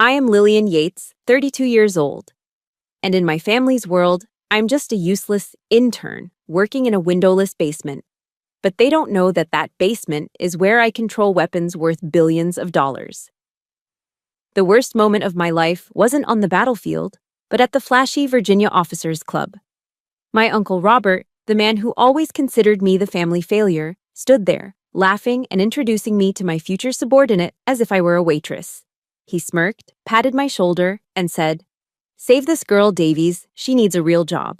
I am Lillian Yates, 32 years old, and in my family's world, I'm just a useless intern working in a windowless basement. But they don't know that that basement is where I control weapons worth billions of dollars. The worst moment of my life wasn't on the battlefield, but at the flashy Virginia Officers Club. My Uncle Robert, the man who always considered me the family failure, stood there, laughing and introducing me to my future subordinate as if I were a waitress. He smirked, patted my shoulder, and said, "Save this girl, Davies, she needs a real job."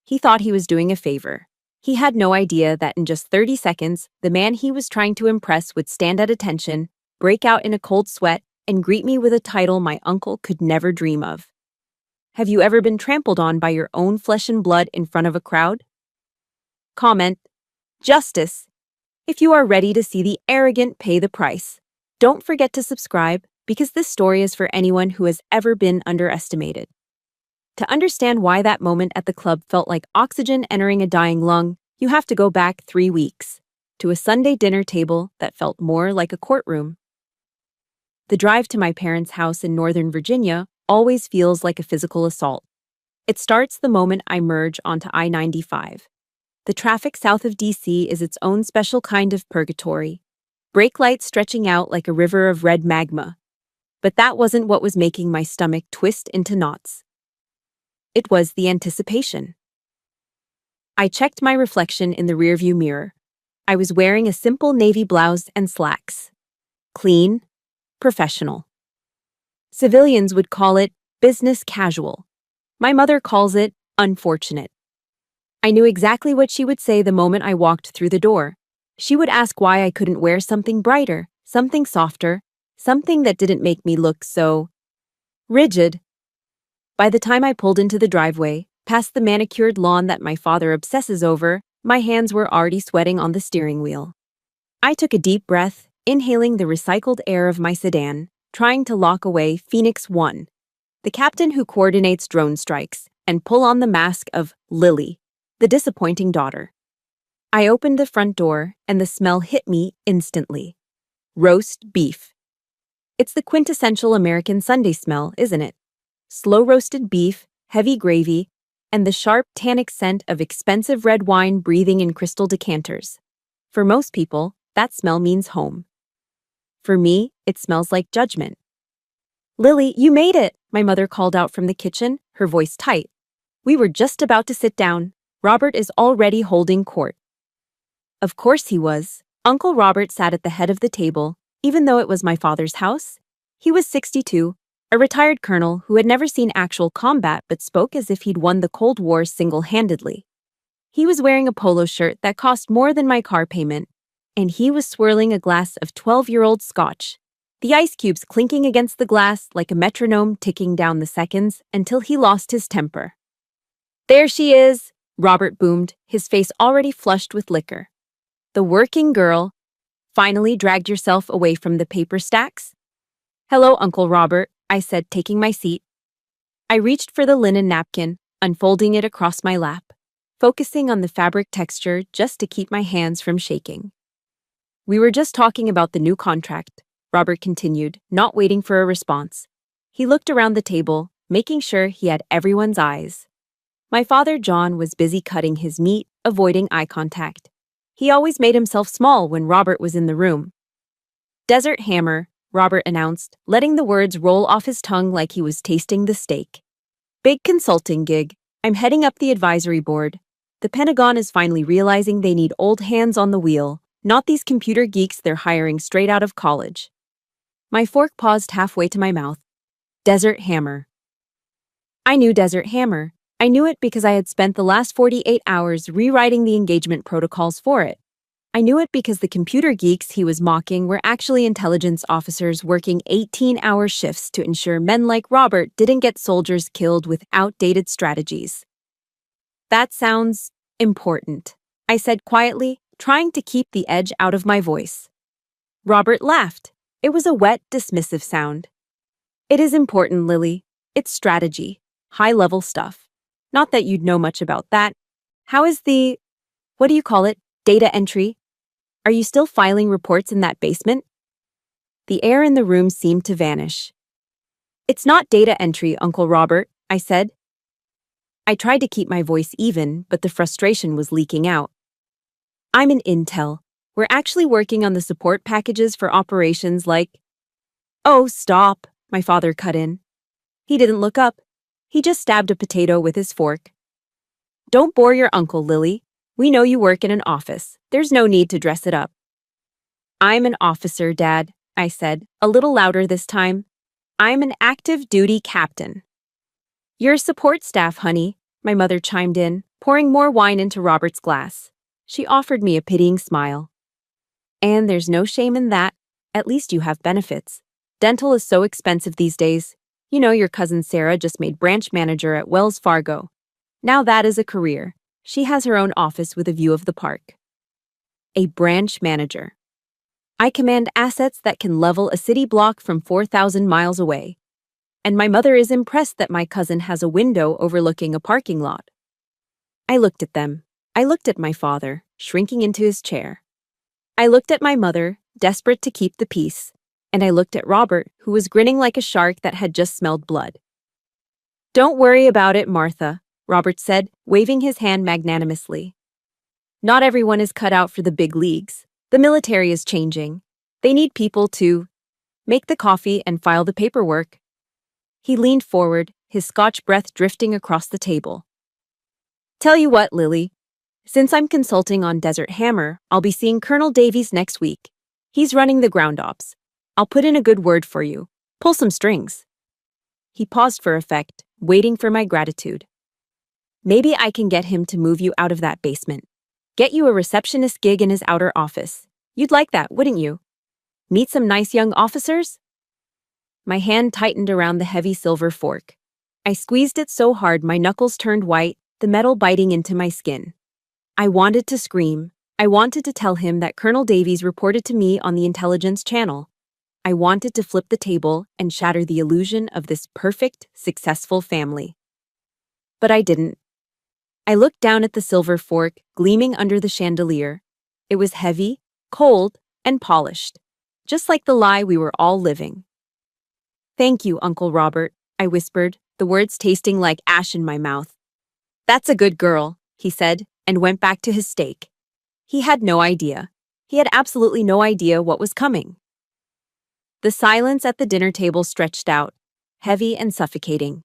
He thought he was doing a favor. He had no idea that in just 30 seconds, the man he was trying to impress would stand at attention, break out in a cold sweat, and greet me with a title my uncle could never dream of. Have you ever been trampled on by your own flesh and blood in front of a crowd? Comment: Justice. If you are ready to see the arrogant pay the price, don't forget to subscribe, because this story is for anyone who has ever been underestimated. To understand why that moment at the club felt like oxygen entering a dying lung, you have to go back 3 weeks, to a Sunday dinner table that felt more like a courtroom. The drive to my parents' house in Northern Virginia always feels like a physical assault. It starts the moment I merge onto I-95. The traffic south of DC is its own special kind of purgatory, brake lights stretching out like a river of red magma. But that wasn't what was making my stomach twist into knots. It was the anticipation. I checked my reflection in the rearview mirror. I was wearing a simple navy blouse and slacks. Clean, professional. Civilians would call it business casual. My mother calls it unfortunate. I knew exactly what she would say the moment I walked through the door. She would ask why I couldn't wear something brighter, something softer, something that didn't make me look so rigid. By the time I pulled into the driveway, past the manicured lawn that my father obsesses over, my hands were already sweating on the steering wheel. I took a deep breath, inhaling the recycled air of my sedan, trying to lock away Phoenix 1, the captain who coordinates drone strikes, and pull on the mask of Lily, the disappointing daughter. I opened the front door, and the smell hit me instantly. Roast beef. It's the quintessential American Sunday smell, isn't it? Slow-roasted beef, heavy gravy, and the sharp tannic scent of expensive red wine breathing in crystal decanters. For most people, that smell means home. For me, it smells like judgment. "Lily, you made it!" my mother called out from the kitchen, her voice tight. "We were just about to sit down. Robert is already holding court." Of course he was. Uncle Robert sat at the head of the table, even though it was my father's house. He was 62, a retired colonel who had never seen actual combat but spoke as if he'd won the Cold War single-handedly. He was wearing a polo shirt that cost more than my car payment, and he was swirling a glass of 12-year-old scotch, the ice cubes clinking against the glass like a metronome ticking down the seconds until he lost his temper. "There she is," Robert boomed, his face already flushed with liquor. "The working girl. Finally dragged yourself away from the paper stacks?" "Hello, Uncle Robert," I said, taking my seat. I reached for the linen napkin, unfolding it across my lap, focusing on the fabric texture just to keep my hands from shaking. "We were just talking about the new contract," Robert continued, not waiting for a response. He looked around the table, making sure he had everyone's eyes. My father, John, was busy cutting his meat, avoiding eye contact. He always made himself small when Robert was in the room. "Desert Hammer," Robert announced, letting the words roll off his tongue like he was tasting the steak. "Big consulting gig. I'm heading up the advisory board. The Pentagon is finally realizing they need old hands on the wheel, not these computer geeks they're hiring straight out of college." My fork paused halfway to my mouth. Desert Hammer. I knew Desert Hammer. I knew it because I had spent the last 48 hours rewriting the engagement protocols for it. I knew it because the computer geeks he was mocking were actually intelligence officers working 18-hour shifts to ensure men like Robert didn't get soldiers killed with outdated strategies. "That sounds important," I said quietly, trying to keep the edge out of my voice. Robert laughed. It was a wet, dismissive sound. "It is important, Lily. It's strategy, high-level stuff. Not that you'd know much about that. How is what do you call it, data entry? Are you still filing reports in that basement?" The air in the room seemed to vanish. It's not data entry, Uncle Robert, I said. I tried to keep my voice even, but the frustration was leaking out. I'm in Intel. We're actually working on the support packages for operations like... Oh, stop, my father cut in. He didn't look up. He just stabbed a potato with his fork. Don't bore your uncle, Lily. We know you work in an office. There's no need to dress it up. I'm an officer, Dad, I said, a little louder this time. I'm an active duty captain. You're support staff, honey, my mother chimed in, pouring more wine into Robert's glass. She offered me a pitying smile. And there's no shame in that. At least you have benefits. Dental is so expensive these days. You know, your cousin Sarah just made branch manager at Wells Fargo. Now that is a career. She has her own office with a view of the park. A branch manager. I command assets that can level a city block from 4,000 miles away. And my mother is impressed that my cousin has a window overlooking a parking lot. I looked at them. I looked at my father, shrinking into his chair. I looked at my mother, desperate to keep the peace. And I looked at Robert, who was grinning like a shark that had just smelled blood. Don't worry about it, Martha, Robert said, waving his hand magnanimously. Not everyone is cut out for the big leagues. The military is changing. They need people to make the coffee and file the paperwork. He leaned forward, his Scotch breath drifting across the table. Tell you what, Lily. Since I'm consulting on Desert Hammer, I'll be seeing Colonel Davies next week. He's running the ground ops. I'll put in a good word for you. Pull some strings. He paused for effect, waiting for my gratitude. Maybe I can get him to move you out of that basement. Get you a receptionist gig in his outer office. You'd like that, wouldn't you? Meet some nice young officers? My hand tightened around the heavy silver fork. I squeezed it so hard my knuckles turned white, the metal biting into my skin. I wanted to scream. I wanted to tell him that Colonel Davies reported to me on the intelligence channel. I wanted to flip the table and shatter the illusion of this perfect, successful family. But I didn't. I looked down at the silver fork, gleaming under the chandelier. It was heavy, cold, and polished, just like the lie we were all living. Thank you, Uncle Robert, I whispered, the words tasting like ash in my mouth. That's a good girl, he said, and went back to his steak. He had no idea. He had absolutely no idea what was coming. The silence at the dinner table stretched out, heavy and suffocating.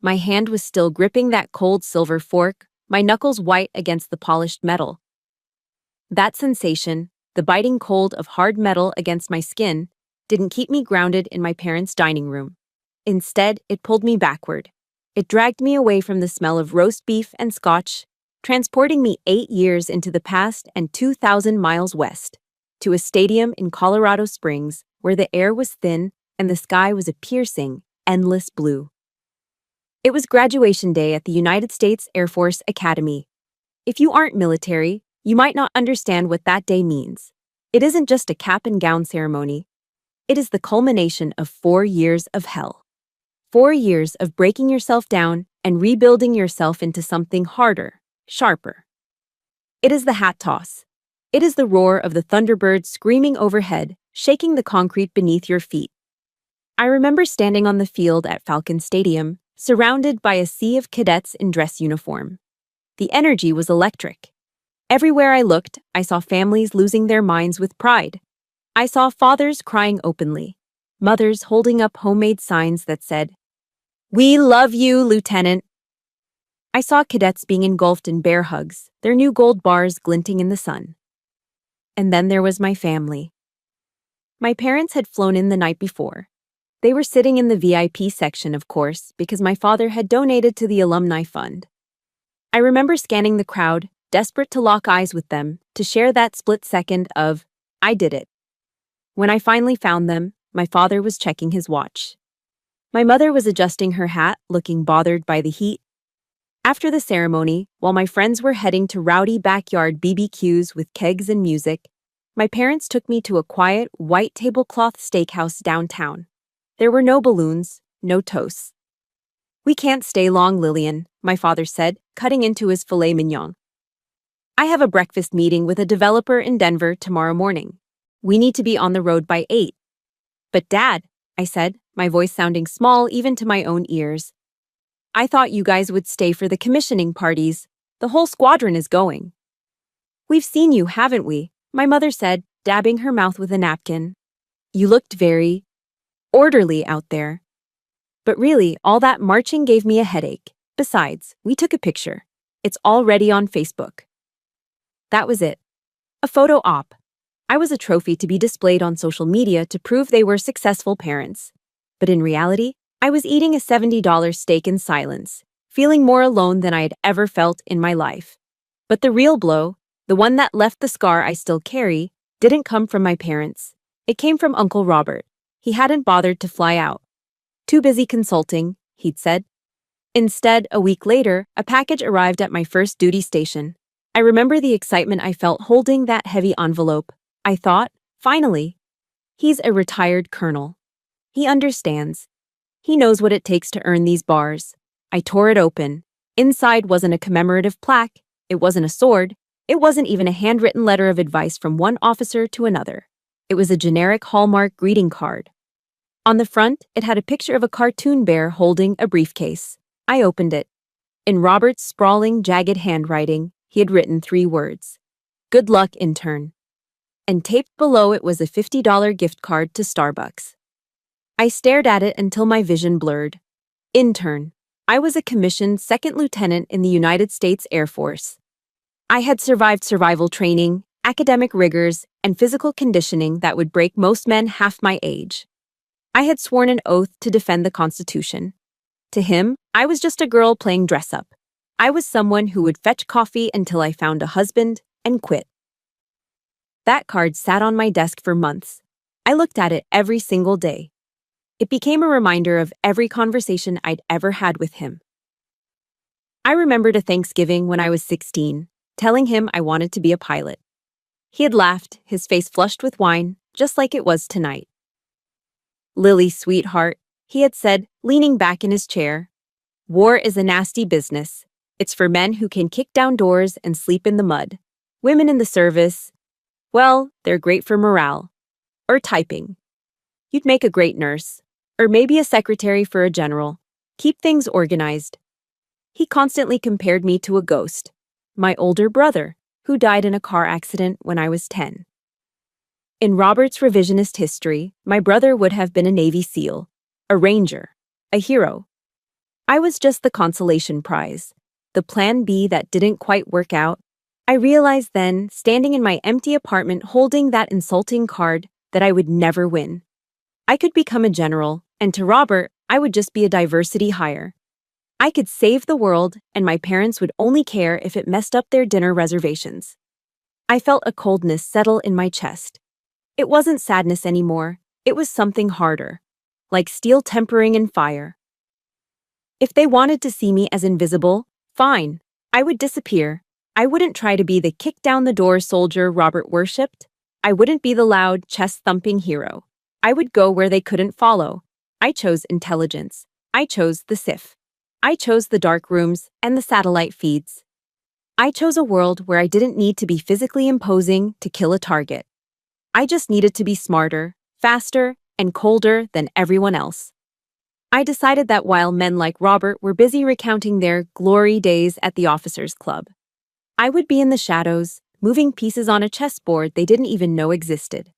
My hand was still gripping that cold silver fork, my knuckles white against the polished metal. That sensation, the biting cold of hard metal against my skin, didn't keep me grounded in my parents' dining room. Instead, it pulled me backward. It dragged me away from the smell of roast beef and scotch, transporting me 8 years into the past and 2,000 miles west, to a stadium in Colorado Springs where the air was thin and the sky was a piercing, endless blue. It was graduation day at the United States Air Force Academy. If you aren't military, you might not understand what that day means. It isn't just a cap and gown ceremony. It is the culmination of 4 years of hell. 4 years of breaking yourself down and rebuilding yourself into something harder, sharper. It is the hat toss. It is the roar of the thunderbird screaming overhead, shaking the concrete beneath your feet. I remember standing on the field at Falcon Stadium, surrounded by a sea of cadets in dress uniform. The energy was electric. Everywhere I looked, I saw families losing their minds with pride. I saw fathers crying openly, mothers holding up homemade signs that said, "We love you, Lieutenant." I saw cadets being engulfed in bear hugs, their new gold bars glinting in the sun. And then there was my family. My parents had flown in the night before. They were sitting in the VIP section, of course, because my father had donated to the Alumni Fund. I remember scanning the crowd, desperate to lock eyes with them, to share that split second of, I did it. When I finally found them, my father was checking his watch. My mother was adjusting her hat, looking bothered by the heat. After the ceremony, while my friends were heading to rowdy backyard BBQs with kegs and music, my parents took me to a quiet, white tablecloth steakhouse downtown. There were no balloons, no toasts. "We can't stay long, Lillian," my father said, cutting into his filet mignon. "I have a breakfast meeting with a developer in Denver tomorrow morning. We need to be on the road by 8. "But Dad," I said, my voice sounding small even to my own ears. "I thought you guys would stay for the commissioning parties. The whole squadron is going." "We've seen you, haven't we?" my mother said, dabbing her mouth with a napkin. "You looked very orderly out there." But really, all that marching gave me a headache. Besides, we took a picture. It's already on Facebook. That was it. A photo op. I was a trophy to be displayed on social media to prove they were successful parents. But in reality, I was eating a $70 steak in silence, feeling more alone than I had ever felt in my life. But the real blow, the one that left the scar I still carry, didn't come from my parents. It came from Uncle Robert. He hadn't bothered to fly out. "Too busy consulting," he'd said. Instead, a week later, a package arrived at my first duty station. I remember the excitement I felt holding that heavy envelope. I thought, finally. He's a retired colonel. He understands. He knows what it takes to earn these bars. I tore it open. Inside wasn't a commemorative plaque. It wasn't a sword. It wasn't even a handwritten letter of advice from one officer to another. It was a generic Hallmark greeting card. On the front, it had a picture of a cartoon bear holding a briefcase. I opened it. In Robert's sprawling, jagged handwriting, he had written 3 words. "Good luck, intern." And taped below it was a $50 gift card to Starbucks. I stared at it until my vision blurred. Intern. I was a commissioned second lieutenant in the United States Air Force. I had survived survival training, academic rigors, and physical conditioning that would break most men half my age. I had sworn an oath to defend the Constitution. To him, I was just a girl playing dress-up. I was someone who would fetch coffee until I found a husband and quit. That card sat on my desk for months. I looked at it every single day. It became a reminder of every conversation I'd ever had with him. I remembered a Thanksgiving when I was 16, telling him I wanted to be a pilot. He had laughed, his face flushed with wine, just like it was tonight. "Lily, sweetheart," he had said, leaning back in his chair. "War is a nasty business. It's for men who can kick down doors and sleep in the mud. Women in the service, well, they're great for morale. Or typing. You'd make a great nurse. Or maybe a secretary for a general. Keep things organized." He constantly compared me to a ghost, my older brother, who died in a car accident when I was 10. In Robert's revisionist history, my brother would have been a Navy SEAL, a Ranger, a hero. I was just the consolation prize, the plan B that didn't quite work out. I realized then, standing in my empty apartment holding that insulting card, that I would never win. I could become a general, and to Robert, I would just be a diversity hire. I could save the world, and my parents would only care if it messed up their dinner reservations. I felt a coldness settle in my chest. It wasn't sadness anymore, it was something harder, like steel tempering in fire. If they wanted to see me as invisible, fine, I would disappear. I wouldn't try to be the kick-down-the-door soldier Robert worshipped. I wouldn't be the loud, chest-thumping hero. I would go where they couldn't follow. I chose intelligence. I chose the SIF. I chose the dark rooms and the satellite feeds. I chose a world where I didn't need to be physically imposing to kill a target. I just needed to be smarter, faster, and colder than everyone else. I decided that while men like Robert were busy recounting their glory days at the officers' club, I would be in the shadows, moving pieces on a chessboard they didn't even know existed.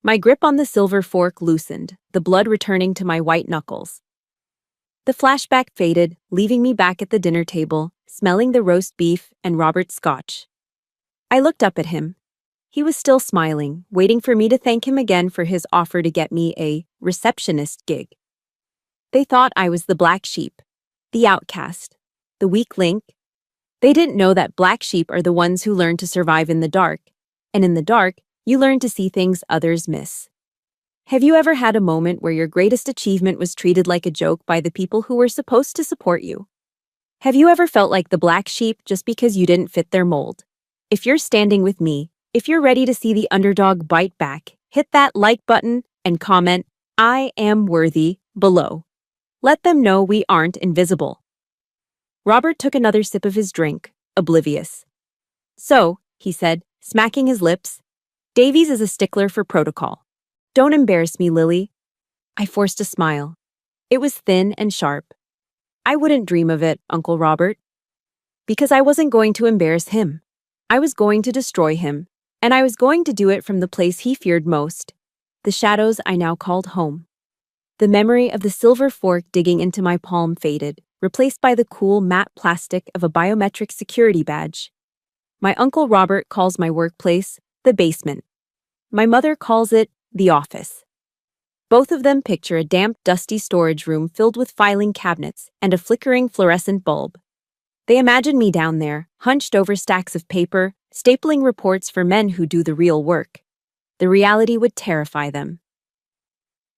My grip on the silver fork loosened, the blood returning to my white knuckles. The flashback faded, leaving me back at the dinner table, smelling the roast beef and Robert's scotch. I looked up at him. He was still smiling, waiting for me to thank him again for his offer to get me a receptionist gig. They thought I was the black sheep, the outcast, the weak link. They didn't know that black sheep are the ones who learn to survive in the dark, and in the dark, you learn to see things others miss. Have you ever had a moment where your greatest achievement was treated like a joke by the people who were supposed to support you? Have you ever felt like the black sheep just because you didn't fit their mold? If you're standing with me, if you're ready to see the underdog bite back, hit that like button and comment, "I am worthy," below. Let them know we aren't invisible. Robert took another sip of his drink, oblivious. "So," he said, smacking his lips, "Davies is a stickler for protocol. Don't embarrass me, Lily." I forced a smile. It was thin and sharp. I wouldn't dream of it, Uncle Robert. Because I wasn't going to embarrass him. I was going to destroy him, and I was going to do it from the place he feared most, the shadows I now called home. The memory of the silver fork digging into my palm faded, replaced by the cool matte plastic of a biometric security badge. My Uncle Robert calls my workplace the basement. My mother calls it the office. Both of them picture a damp, dusty storage room filled with filing cabinets and a flickering fluorescent bulb. They imagine me down there, hunched over stacks of paper, stapling reports for men who do the real work. The reality would terrify them.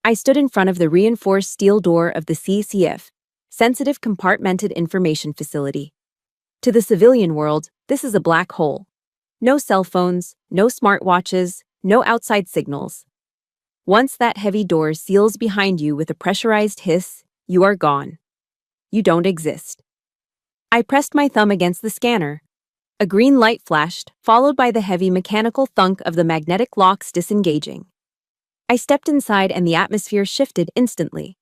I stood in front of the reinforced steel door of the CCF, Sensitive Compartmented Information Facility. To the civilian world, this is a black hole. No cell phones, no smartwatches, no outside signals. Once that heavy door seals behind you with a pressurized hiss, you are gone. You don't exist. I pressed my thumb against the scanner. A green light flashed, followed by the heavy mechanical thunk of the magnetic locks disengaging. I stepped inside and the atmosphere shifted instantly.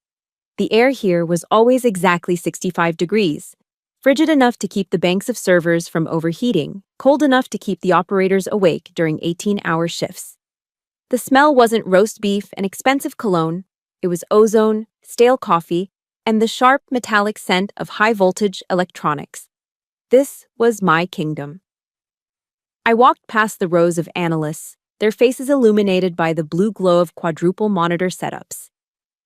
The air here was always exactly 65 degrees, frigid enough to keep the banks of servers from overheating, cold enough to keep the operators awake during 18-hour shifts. The smell wasn't roast beef and expensive cologne, it was ozone, stale coffee, and the sharp metallic scent of high-voltage electronics. This was my kingdom. I walked past the rows of analysts, their faces illuminated by the blue glow of quadruple monitor setups.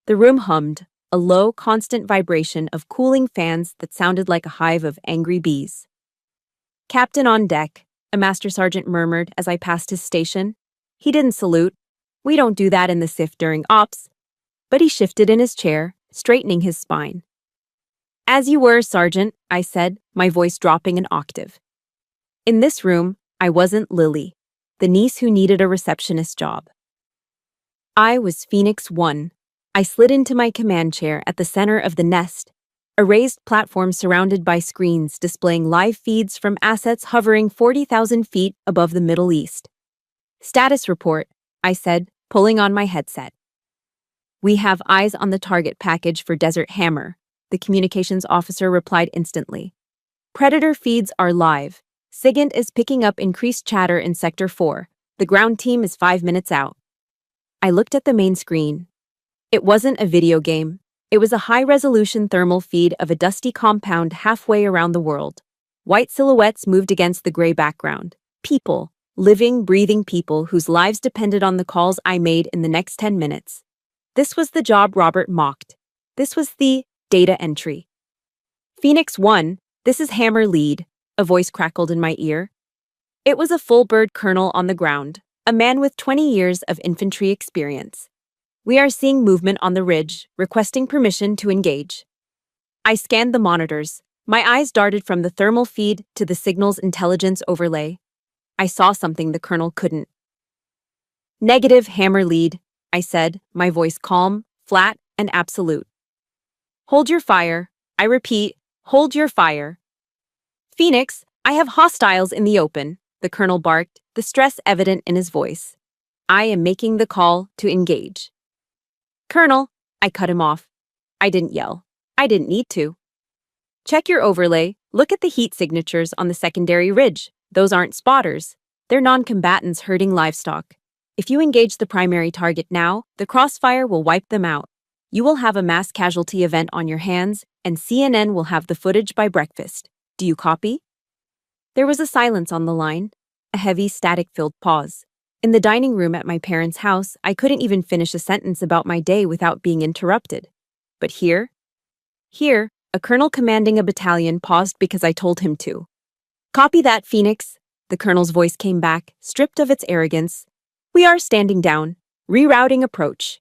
The room hummed, a low, constant vibration of cooling fans that sounded like a hive of angry bees. "Captain on deck," a master sergeant murmured as I passed his station. He didn't salute. We don't do that in the SIF during ops. But he shifted in his chair, straightening his spine. "As you were, Sergeant," I said, my voice dropping an octave. In this room, I wasn't Lily, the niece who needed a receptionist job. I was Phoenix 1. I slid into my command chair at the center of the nest, a raised platform surrounded by screens displaying live feeds from assets hovering 40,000 feet above the Middle East. "Status report," I said, pulling on my headset. "We have eyes on the target package for Desert Hammer," the communications officer replied instantly. "Predator feeds are live. SIGINT is picking up increased chatter in Sector 4. The ground team is 5 minutes out." I looked at the main screen. It wasn't a video game. It was a high-resolution thermal feed of a dusty compound halfway around the world. White silhouettes moved against the gray background. People. Living, breathing people whose lives depended on the calls I made in the next 10 minutes. This was the job Robert mocked. This was the data entry. "Phoenix 1, this is Hammer Lead," a voice crackled in my ear. It was a full-bird colonel on the ground, a man with 20 years of infantry experience. "We are seeing movement on the ridge, requesting permission to engage." I scanned the monitors. My eyes darted from the thermal feed to the signal's intelligence overlay. I saw something the colonel couldn't. "Negative, Hammer Lead," I said, my voice calm, flat, and absolute. "Hold your fire. I repeat, hold your fire." "Phoenix, I have hostiles in the open," the colonel barked, the stress evident in his voice. "I am making the call to engage." "Colonel," I cut him off. I didn't yell. I didn't need to. "Check your overlay. Look at the heat signatures on the secondary ridge. Those aren't spotters. They're non-combatants herding livestock. If you engage the primary target now, the crossfire will wipe them out. You will have a mass casualty event on your hands, and CNN will have the footage by breakfast. Do you copy?" There was a silence on the line, a heavy, static-filled pause. In the dining room at my parents' house, I couldn't even finish a sentence about my day without being interrupted. But here, a colonel commanding a battalion paused because I told him to. "Copy that, Phoenix," the colonel's voice came back, stripped of its arrogance. "We are standing down, rerouting approach."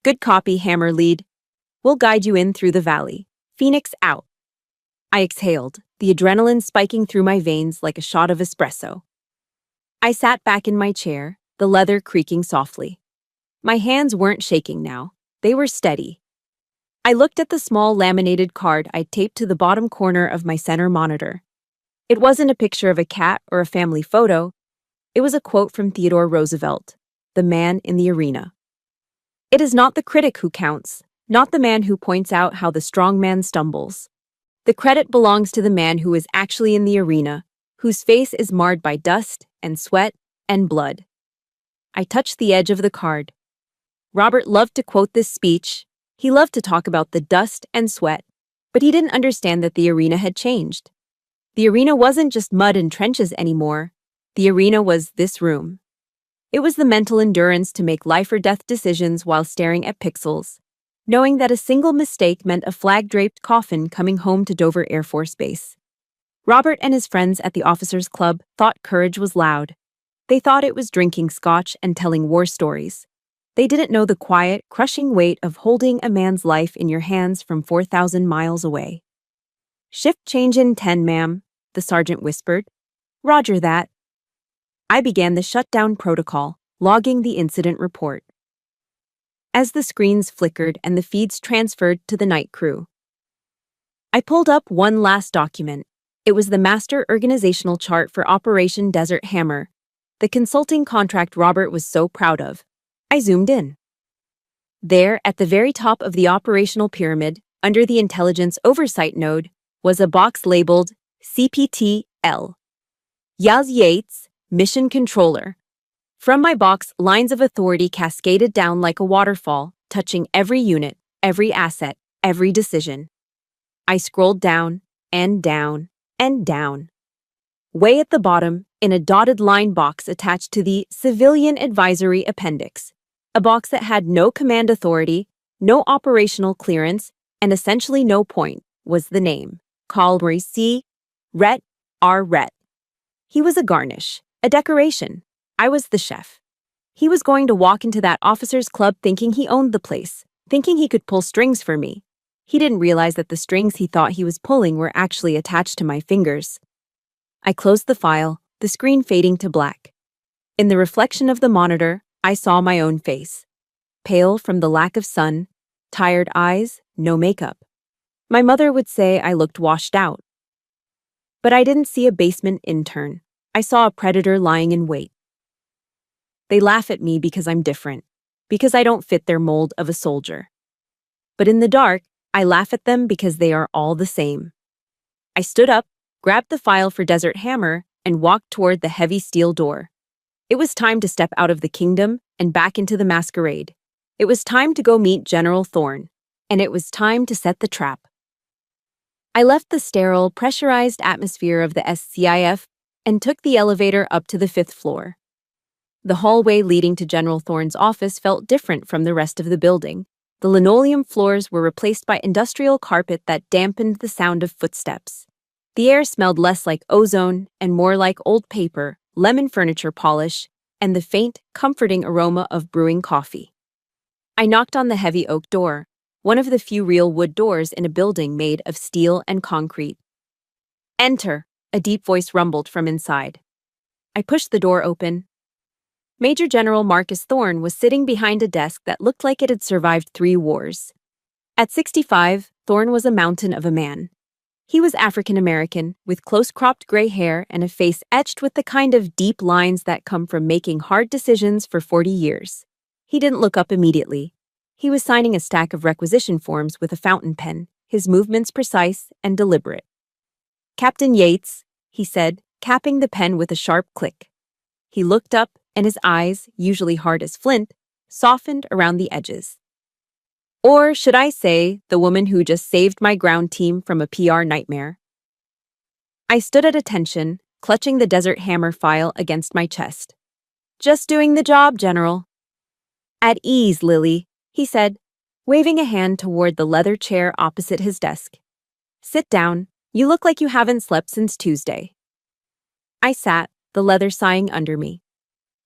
"Good copy, Hammer Lead. We'll guide you in through the valley. Phoenix out." I exhaled, the adrenaline spiking through my veins like a shot of espresso. I sat back in my chair, the leather creaking softly. My hands weren't shaking now. They were steady. I looked at the small laminated card I'd taped to the bottom corner of my center monitor. It wasn't a picture of a cat or a family photo. It was a quote from Theodore Roosevelt, the man in the arena. It is not the critic who counts, not the man who points out how the strong man stumbles. The credit belongs to the man who is actually in the arena, whose face is marred by dust and sweat and blood. I touched the edge of the card. Robert loved to quote this speech. He loved to talk about the dust and sweat, but he didn't understand that the arena had changed. The arena wasn't just mud and trenches anymore. The arena was this room. It was the mental endurance to make life or death decisions while staring at pixels, knowing that a single mistake meant a flag-draped coffin coming home to Dover Air Force Base. Robert and his friends at the officers' club thought courage was loud. They thought it was drinking scotch and telling war stories. They didn't know the quiet, crushing weight of holding a man's life in your hands from 4,000 miles away. "Shift change in 10, ma'am," the sergeant whispered. "Roger that." I began the shutdown protocol, logging the incident report. As the screens flickered and the feeds transferred to the night crew, I pulled up one last document. It was the master organizational chart for Operation Desert Hammer, the consulting contract Robert was so proud of. I zoomed in. There, at the very top of the operational pyramid, under the Intelligence Oversight node, was a box labeled CPT-L. Lillian Yates, Mission Controller. From my box, lines of authority cascaded down like a waterfall, touching every unit, every asset, every decision. I scrolled down, and down, and down. Way at the bottom, in a dotted line box attached to the Civilian Advisory Appendix, a box that had no command authority, no operational clearance, and essentially no point, was the name, Colry C. Rhett R. Rhett. He was a garnish, a decoration. I was the chef. He was going to walk into that officers' club thinking he owned the place, thinking he could pull strings for me. He didn't realize that the strings he thought he was pulling were actually attached to my fingers. I closed the file, the screen fading to black. In the reflection of the monitor, I saw my own face. Pale from the lack of sun, tired eyes, no makeup. My mother would say I looked washed out. But I didn't see a basement intern. I saw a predator lying in wait. They laugh at me because I'm different, because I don't fit their mold of a soldier. But in the dark, I laugh at them because they are all the same. I stood up, grabbed the file for Desert Hammer, and walked toward the heavy steel door. It was time to step out of the kingdom and back into the masquerade. It was time to go meet General Thorne, and it was time to set the trap. I left the sterile, pressurized atmosphere of the SCIF and took the elevator up to the 5th floor. The hallway leading to General Thorne's office felt different from the rest of the building. The linoleum floors were replaced by industrial carpet that dampened the sound of footsteps. The air smelled less like ozone and more like old paper, lemon furniture polish, and the faint, comforting aroma of brewing coffee. I knocked on the heavy oak door, one of the few real wood doors in a building made of steel and concrete. "Enter," a deep voice rumbled from inside. I pushed the door open. Major General Marcus Thorne was sitting behind a desk that looked like it had survived 3 wars. At 65, Thorne was a mountain of a man. He was African-American, with close-cropped gray hair and a face etched with the kind of deep lines that come from making hard decisions for 40 years. He didn't look up immediately. He was signing a stack of requisition forms with a fountain pen, his movements precise and deliberate. "Captain Yates," he said, capping the pen with a sharp click. He looked up, and his eyes, usually hard as flint, softened around the edges. Or should I say, the woman who just saved my ground team from a PR nightmare? I stood at attention, clutching the Desert Hammer file against my chest. "Just doing the job, General." "At ease, Lily," he said, waving a hand toward the leather chair opposite his desk. "Sit down. You look like you haven't slept since Tuesday." I sat, the leather sighing under me.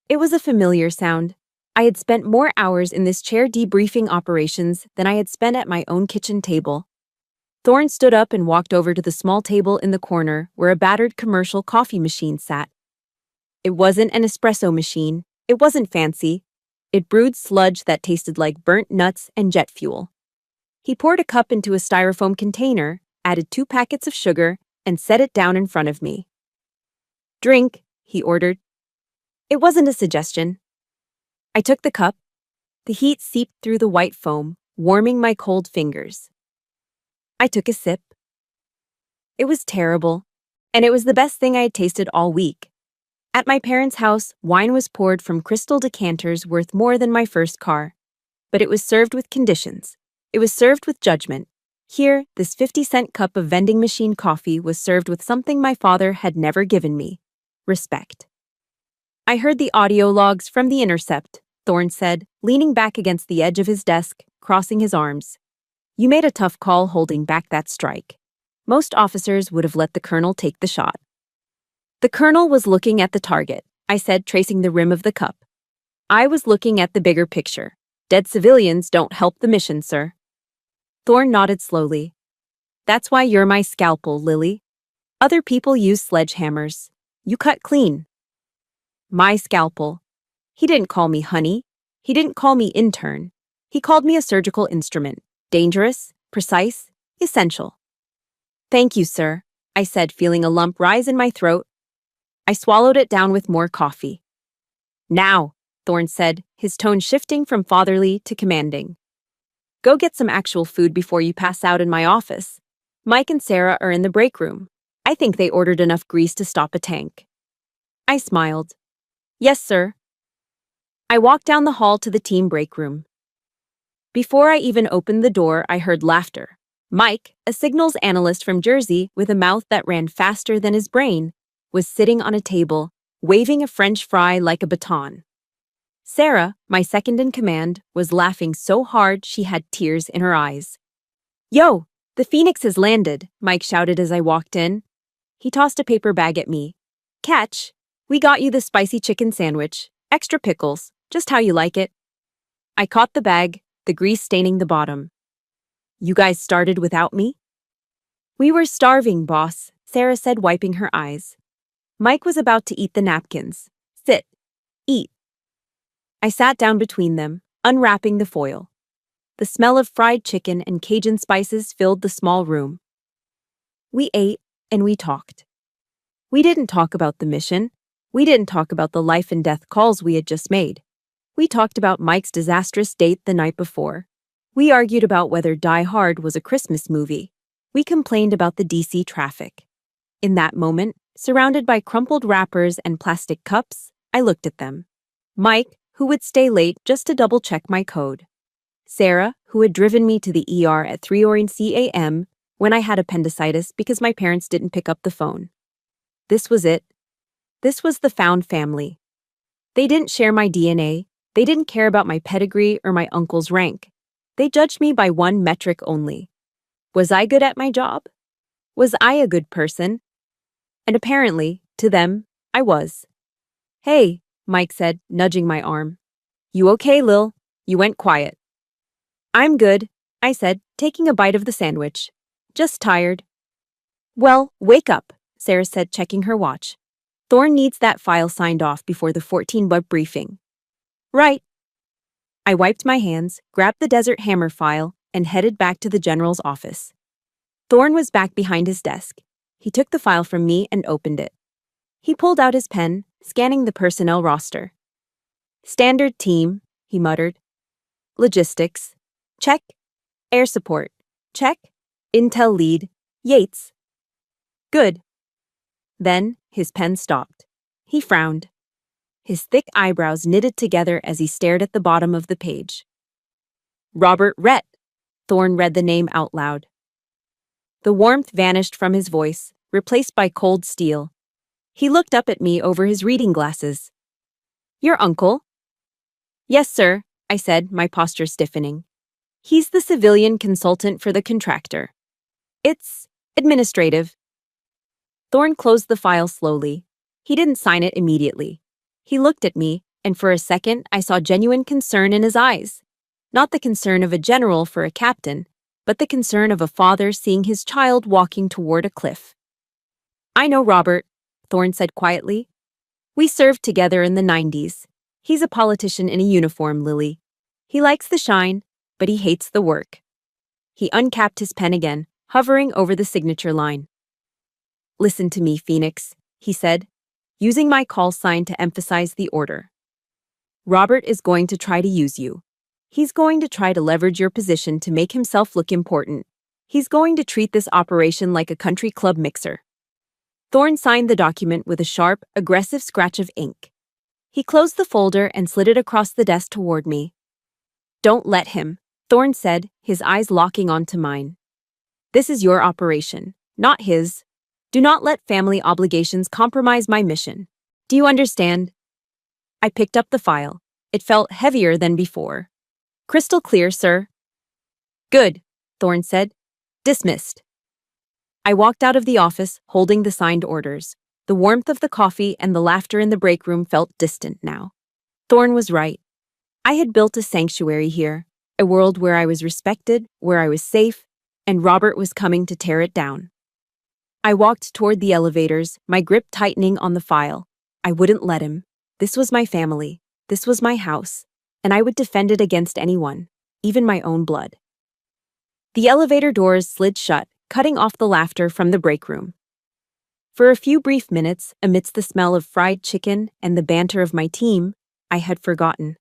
It was a familiar sound. I had spent more hours in this chair debriefing operations than I had spent at my own kitchen table. Thorne stood up and walked over to the small table in the corner where a battered commercial coffee machine sat. It wasn't an espresso machine. It wasn't fancy. It brewed sludge that tasted like burnt nuts and jet fuel. He poured a cup into a styrofoam container, added 2 packets of sugar, and set it down in front of me. "Drink," he ordered. It wasn't a suggestion. I took the cup. The heat seeped through the white foam, warming my cold fingers. I took a sip. It was terrible, and it was the best thing I had tasted all week. At my parents' house, wine was poured from crystal decanters worth more than my first car. But it was served with conditions. It was served with judgment. Here, this 50-cent cup of vending machine coffee was served with something my father had never given me: respect. I heard the audio logs from The Intercept, Thorne said, leaning back against the edge of his desk, crossing his arms. You made a tough call holding back that strike. Most officers would have let the colonel take the shot. The colonel was looking at the target, I said, tracing the rim of the cup. I was looking at the bigger picture. Dead civilians don't help the mission, sir. Thorne nodded slowly. That's why you're my scalpel, Lily. Other people use sledgehammers. You cut clean. My scalpel. He didn't call me honey. He didn't call me intern. He called me a surgical instrument. Dangerous, precise, essential. Thank you, sir, I said, feeling a lump rise in my throat. I swallowed it down with more coffee. Now, Thorne said, his tone shifting from fatherly to commanding. Go get some actual food before you pass out in my office. Mike and Sarah are in the break room. I think they ordered enough grease to stop a tank. I smiled. Yes, sir. I walked down the hall to the team break room. Before I even opened the door, I heard laughter. Mike, a signals analyst from Jersey with a mouth that ran faster than his brain, was sitting on a table, waving a French fry like a baton. Sarah, my second in command, was laughing so hard she had tears in her eyes. Yo, the Phoenix has landed, Mike shouted as I walked in. He tossed a paper bag at me. Catch, we got you the spicy chicken sandwich, extra pickles, just how you like it. I caught the bag, the grease staining the bottom. You guys started without me? We were starving, boss, Sarah said, wiping her eyes. Mike was about to eat the napkins. Sit. Eat. I sat down between them, unwrapping the foil. The smell of fried chicken and Cajun spices filled the small room. We ate and we talked. We didn't talk about the mission. We didn't talk about the life and death calls we had just made. We talked about Mike's disastrous date the night before. We argued about whether Die Hard was a Christmas movie. We complained about the DC traffic. In that moment, surrounded by crumpled wrappers and plastic cups, I looked at them. Mike, who would stay late just to double-check my code. Sarah, who had driven me to the ER at 3:00 a.m. when I had appendicitis because my parents didn't pick up the phone. This was it. This was the found family. They didn't share my DNA. They didn't care about my pedigree or my uncle's rank. They judged me by one metric only. Was I good at my job? Was I a good person? And apparently, to them, I was. Hey, Mike said, nudging my arm. You okay, Lil? You went quiet. I'm good, I said, taking a bite of the sandwich. Just tired. Well, wake up, Sarah said, checking her watch. Thorne needs that file signed off before the 14-web briefing. Right. I wiped my hands, grabbed the Desert Hammer file, and headed back to the general's office. Thorne was back behind his desk. He took the file from me and opened it. He pulled out his pen, scanning the personnel roster. Standard team, he muttered. Logistics. Check. Air support. Check. Intel lead. Yates. Good. Then his pen stopped. He frowned. His thick eyebrows knitted together as he stared at the bottom of the page. Robert Rhett. Thorne read the name out loud. The warmth vanished from his voice, replaced by cold steel. He looked up at me over his reading glasses. Your uncle? Yes, sir, I said, my posture stiffening. He's the civilian consultant for the contractor. It's administrative. Thorne closed the file slowly. He didn't sign it immediately. He looked at me, and for a second I saw genuine concern in his eyes. Not the concern of a general for a captain, but the concern of a father seeing his child walking toward a cliff. I know Robert, Thorne said quietly. We served together in the 90s. He's a politician in a uniform, Lily. He likes the shine, but he hates the work. He uncapped his pen again, hovering over the signature line. Listen to me, Phoenix, he said, using my call sign to emphasize the order. Robert is going to try to use you. He's going to try to leverage your position to make himself look important. He's going to treat this operation like a country club mixer. Thorne signed the document with a sharp, aggressive scratch of ink. He closed the folder and slid it across the desk toward me. "Don't let him," Thorne said, his eyes locking onto mine. "This is your operation, not his. Do not let family obligations compromise my mission. Do you understand?" I picked up the file. It felt heavier than before. "Crystal clear, sir." "Good," Thorne said. "Dismissed." I walked out of the office, holding the signed orders. The warmth of the coffee and the laughter in the break room felt distant now. Thorne was right. I had built a sanctuary here, a world where I was respected, where I was safe, and Robert was coming to tear it down. I walked toward the elevators, my grip tightening on the file. I wouldn't let him. This was my family. This was my house, and I would defend it against anyone, even my own blood. The elevator doors slid shut, cutting off the laughter from the break room. For a few brief minutes, amidst the smell of fried chicken and the banter of my team, I had forgotten.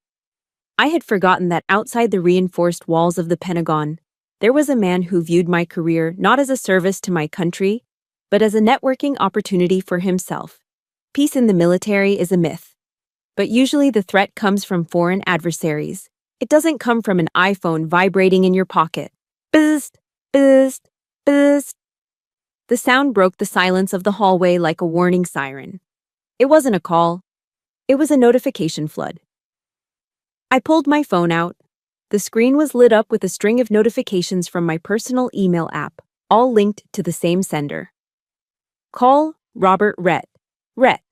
I had forgotten that outside the reinforced walls of the Pentagon, there was a man who viewed my career not as a service to my country, but as a networking opportunity for himself. Peace in the military is a myth. But usually the threat comes from foreign adversaries. It doesn't come from an iPhone vibrating in your pocket. Bzzzt, bzzzt, bzzzt. The sound broke the silence of the hallway like a warning siren. It wasn't a call. It was a notification flood. I pulled my phone out. The screen was lit up with a string of notifications from my personal email app, all linked to the same sender. Call Robert Rhett. Rhett.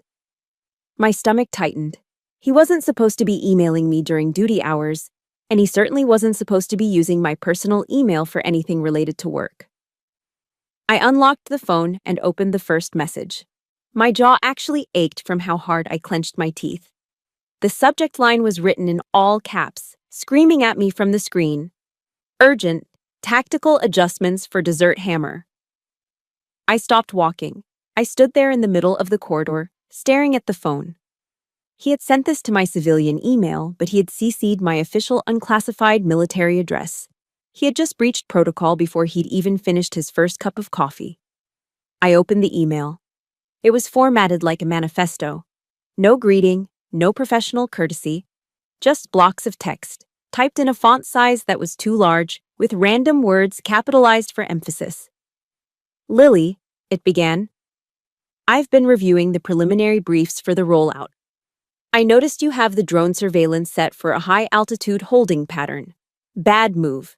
My stomach tightened. He wasn't supposed to be emailing me during duty hours, and he certainly wasn't supposed to be using my personal email for anything related to work. I unlocked the phone and opened the first message. My jaw actually ached from how hard I clenched my teeth. The subject line was written in all caps, screaming at me from the screen. Urgent, tactical adjustments for Desert Hammer. I stopped walking. I stood there in the middle of the corridor, staring at the phone. He had sent this to my civilian email, but he had CC'd my official unclassified military address. He had just breached protocol before he'd even finished his first cup of coffee. I opened the email. It was formatted like a manifesto. No greeting, no professional courtesy, just blocks of text, typed in a font size that was too large, with random words capitalized for emphasis. "Lily," it began. "I've been reviewing the preliminary briefs for the rollout. I noticed you have the drone surveillance set for a high-altitude holding pattern. Bad move.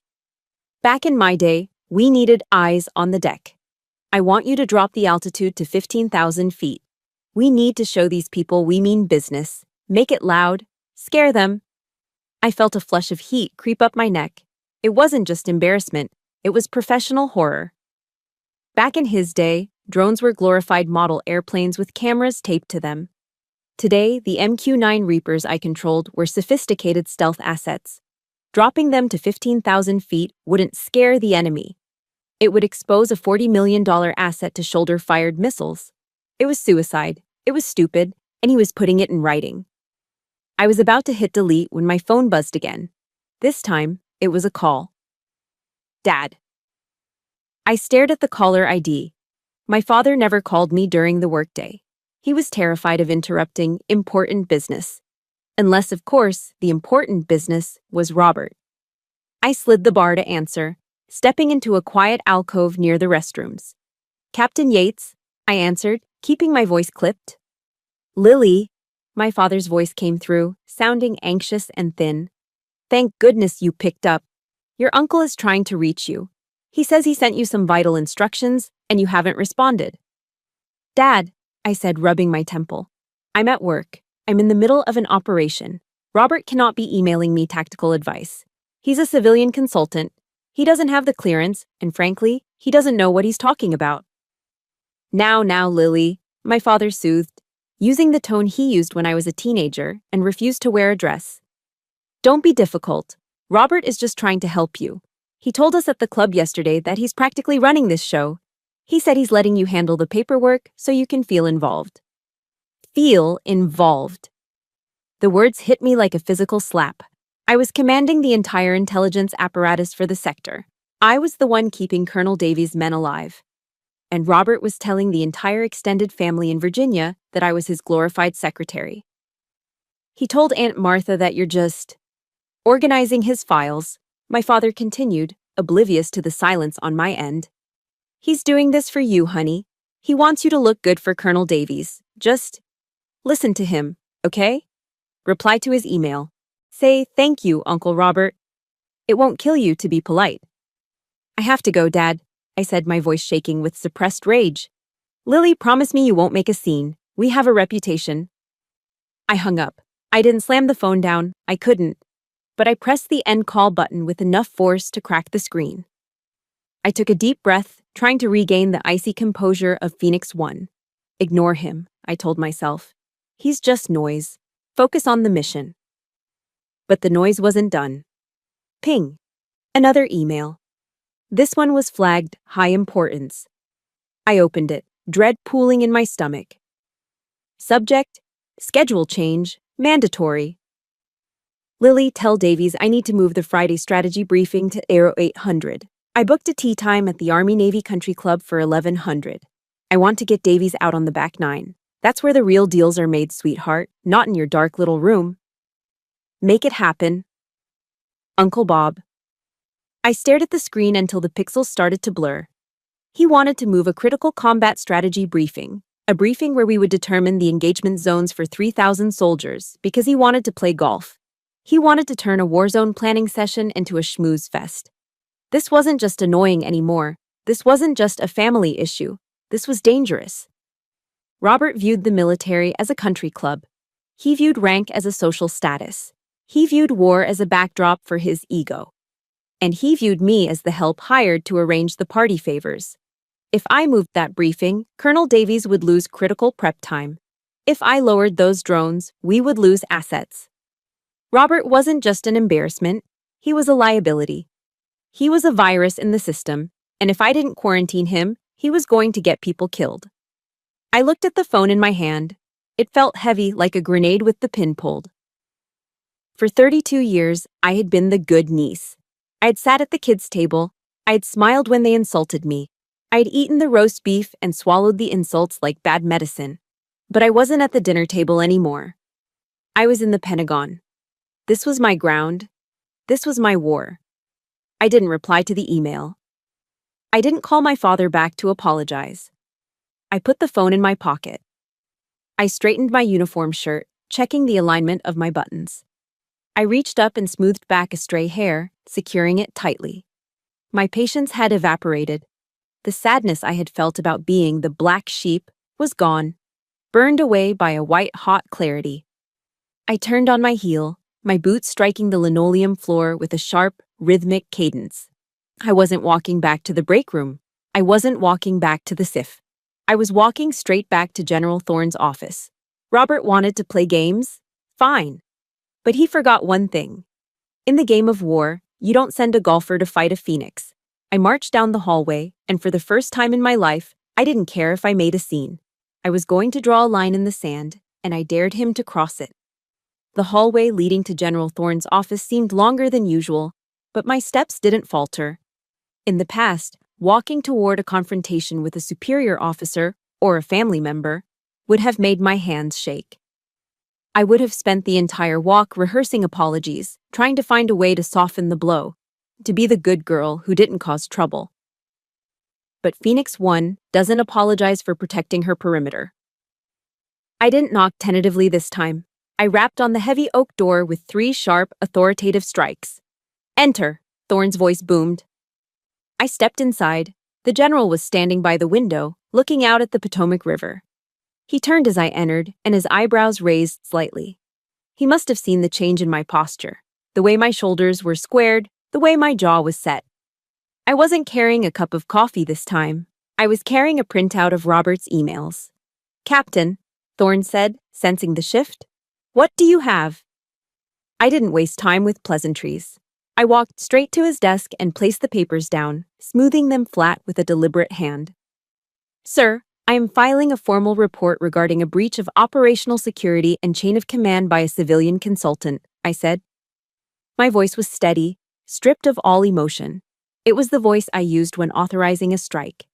Back in my day, we needed eyes on the deck. I want you to drop the altitude to 15,000 feet. We need to show these people we mean business. Make it loud. Scare them." I felt a flush of heat creep up my neck. It wasn't just embarrassment. It was professional horror. Back in his day, drones were glorified model airplanes with cameras taped to them. Today, the MQ-9 Reapers I controlled were sophisticated stealth assets. Dropping them to 15,000 feet wouldn't scare the enemy. It would expose a $40 million asset to shoulder-fired missiles. It was suicide, it was stupid, and he was putting it in writing. I was about to hit delete when my phone buzzed again. This time, it was a call. Dad. I stared at the caller ID. My father never called me during the workday. He was terrified of interrupting important business. Unless, of course, the important business was Robert. I slid the bar to answer, stepping into a quiet alcove near the restrooms. "Captain Yates," I answered, keeping my voice clipped. "Lily," my father's voice came through, sounding anxious and thin. "Thank goodness you picked up. Your uncle is trying to reach you. He says he sent you some vital instructions, and you haven't responded." "Dad," I said, rubbing my temple. "I'm at work. I'm in the middle of an operation. Robert cannot be emailing me tactical advice. He's a civilian consultant. He doesn't have the clearance, and frankly, he doesn't know what he's talking about." Now, Lily," my father soothed, using the tone he used when I was a teenager and refused to wear a dress. "Don't be difficult. Robert is just trying to help you. He told us at the club yesterday that he's practically running this show. He said he's letting you handle the paperwork so you can feel involved." Feel involved. The words hit me like a physical slap. I was commanding the entire intelligence apparatus for the sector. I was the one keeping Colonel Davies' men alive. And Robert was telling the entire extended family in Virginia that I was his glorified secretary. He told Aunt Martha that you're just organizing his files. My father continued, oblivious to the silence on my end. He's doing this for you, honey. He wants you to look good for Colonel Davies. Just listen to him, okay? Reply to his email. Say, thank you, Uncle Robert. It won't kill you to be polite. I have to go, Dad, I said, my voice shaking with suppressed rage. Lily, promise me you won't make a scene. We have a reputation. I hung up. I didn't slam the phone down. I couldn't. But I pressed the end call button with enough force to crack the screen. I took a deep breath, trying to regain the icy composure of Phoenix 1. Ignore him, I told myself. He's just noise. Focus on the mission. But the noise wasn't done. Ping. Another email. This one was flagged high importance. I opened it, dread pooling in my stomach. Subject: schedule change, mandatory. Lily, tell Davies I need to move the Friday strategy briefing to 800. I booked a tea time at the Army-Navy Country Club for 1100. I want to get Davies out on the back nine. That's where the real deals are made, sweetheart, not in your dark little room. Make it happen. Uncle Bob. I stared at the screen until the pixels started to blur. He wanted to move a critical combat strategy briefing, a briefing where we would determine the engagement zones for 3,000 soldiers, because he wanted to play golf. He wanted to turn a war zone planning session into a schmooze fest. This wasn't just annoying anymore. This wasn't just a family issue. This was dangerous. Robert viewed the military as a country club. He viewed rank as a social status. He viewed war as a backdrop for his ego. And he viewed me as the help hired to arrange the party favors. If I moved that briefing, Colonel Davies would lose critical prep time. If I lowered those drones, we would lose assets. Robert wasn't just an embarrassment, he was a liability. He was a virus in the system, and if I didn't quarantine him, he was going to get people killed. I looked at the phone in my hand. It felt heavy, like a grenade with the pin pulled. For 32 years, I had been the good niece. I had sat at the kids' table. I had smiled when they insulted me. I had eaten the roast beef and swallowed the insults like bad medicine. But I wasn't at the dinner table anymore. I was in the Pentagon. This was my ground. This was my war. I didn't reply to the email. I didn't call my father back to apologize. I put the phone in my pocket. I straightened my uniform shirt, checking the alignment of my buttons. I reached up and smoothed back a stray hair, securing it tightly. My patience had evaporated. The sadness I had felt about being the black sheep was gone, burned away by a white-hot clarity. I turned on my heel, my boots striking the linoleum floor with a sharp, rhythmic cadence. I wasn't walking back to the break room. I wasn't walking back to the SIF. I was walking straight back to General Thorne's office. Robert wanted to play games? Fine. But he forgot one thing. In the game of war, you don't send a golfer to fight a phoenix. I marched down the hallway, and for the first time in my life, I didn't care if I made a scene. I was going to draw a line in the sand, and I dared him to cross it. The hallway leading to General Thorne's office seemed longer than usual, but my steps didn't falter. In the past, walking toward a confrontation with a superior officer or a family member would have made my hands shake. I would have spent the entire walk rehearsing apologies, trying to find a way to soften the blow, to be the good girl who didn't cause trouble. But Phoenix 1 doesn't apologize for protecting her perimeter. I didn't knock tentatively this time. I rapped on the heavy oak door with 3 sharp, authoritative strikes. Enter, Thorne's voice boomed. I stepped inside. The general was standing by the window, looking out at the Potomac River. He turned as I entered, and his eyebrows raised slightly. He must have seen the change in my posture, the way my shoulders were squared, the way my jaw was set. I wasn't carrying a cup of coffee this time. I was carrying a printout of Robert's emails. Captain, Thorne said, sensing the shift. What do you have? I didn't waste time with pleasantries. I walked straight to his desk and placed the papers down, smoothing them flat with a deliberate hand. Sir, I am filing a formal report regarding a breach of operational security and chain of command by a civilian consultant, I said. My voice was steady, stripped of all emotion. It was the voice I used when authorizing a strike.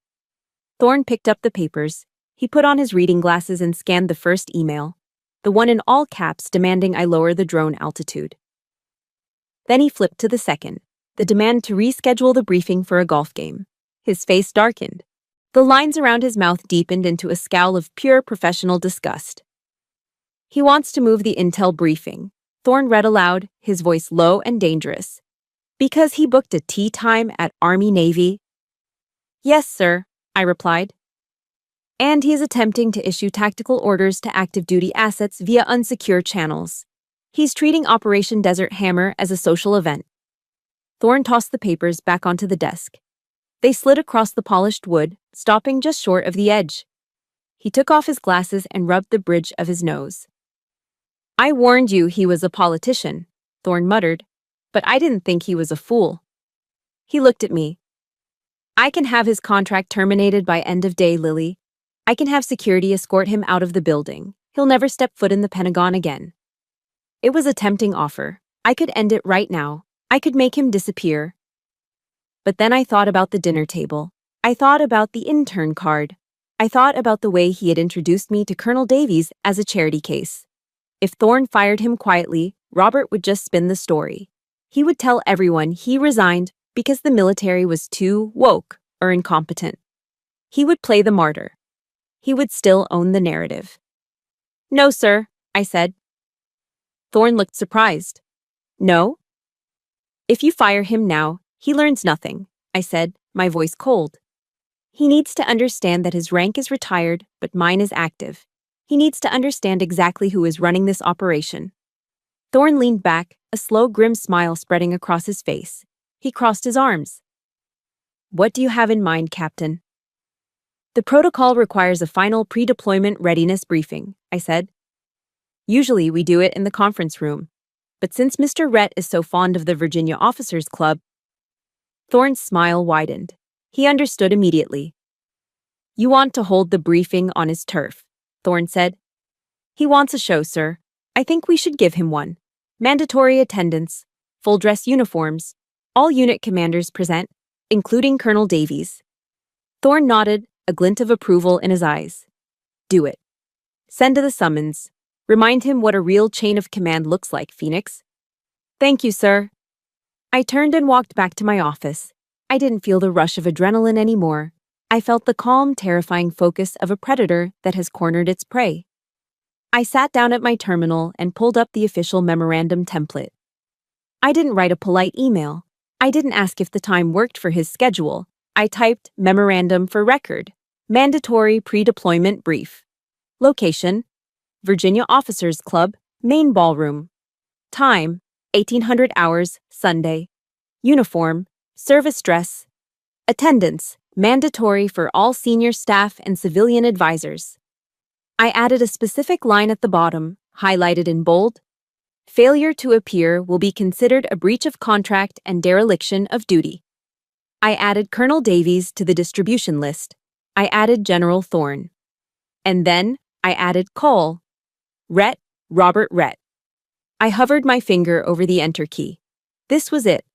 Thorne picked up the papers. He put on his reading glasses and scanned the first email, the one in all caps demanding I lower the drone altitude. Then he flipped to the second, the demand to reschedule the briefing for a golf game. His face darkened. The lines around his mouth deepened into a scowl of pure professional disgust. He wants to move the intel briefing, Thorne read aloud, his voice low and dangerous. Because he booked a tea time at Army-Navy? Yes, sir, I replied. And he is attempting to issue tactical orders to active duty assets via unsecure channels. He's treating Operation Desert Hammer as a social event. Thorne tossed the papers back onto the desk. They slid across the polished wood, stopping just short of the edge. He took off his glasses and rubbed the bridge of his nose. I warned you he was a politician, Thorne muttered, but I didn't think he was a fool. He looked at me. I can have his contract terminated by end of day, Lily. I can have security escort him out of the building. He'll never step foot in the Pentagon again. It was a tempting offer. I could end it right now. I could make him disappear. But then I thought about the dinner table. I thought about the intern card. I thought about the way he had introduced me to Colonel Davies as a charity case. If Thorne fired him quietly, Robert would just spin the story. He would tell everyone he resigned because the military was too woke or incompetent. He would play the martyr. He would still own the narrative. No, sir, I said. Thorne looked surprised. No? If you fire him now, he learns nothing, I said, my voice cold. He needs to understand that his rank is retired, but mine is active. He needs to understand exactly who is running this operation. Thorne leaned back, a slow, grim smile spreading across his face. He crossed his arms. What do you have in mind, Captain? The protocol requires a final pre-deployment readiness briefing, I said. Usually we do it in the conference room, but since Mr. Rhett is so fond of the Virginia Officers Club, Thorne's smile widened. He understood immediately. You want to hold the briefing on his turf, Thorne said. He wants a show, sir. I think we should give him one. Mandatory attendance, full-dress uniforms, all unit commanders present, including Colonel Davies. Thorne nodded, a glint of approval in his eyes. Do it. Send to the summons. Remind him what a real chain of command looks like, Phoenix. Thank you, sir. I turned and walked back to my office. I didn't feel the rush of adrenaline anymore. I felt the calm, terrifying focus of a predator that has cornered its prey. I sat down at my terminal and pulled up the official memorandum template. I didn't write a polite email. I didn't ask if the time worked for his schedule. I typed memorandum for record, mandatory pre-deployment brief. Location, Virginia Officers Club, main ballroom. Time, 1800 hours, Sunday. Uniform, service dress. Attendance, mandatory for all senior staff and civilian advisors. I added a specific line at the bottom, highlighted in bold. Failure to appear will be considered a breach of contract and dereliction of duty. I added Colonel Davies to the distribution list. I added General Thorne. And then I added Cole. Rhett, Robert Rhett. I hovered my finger over the enter key. This was it.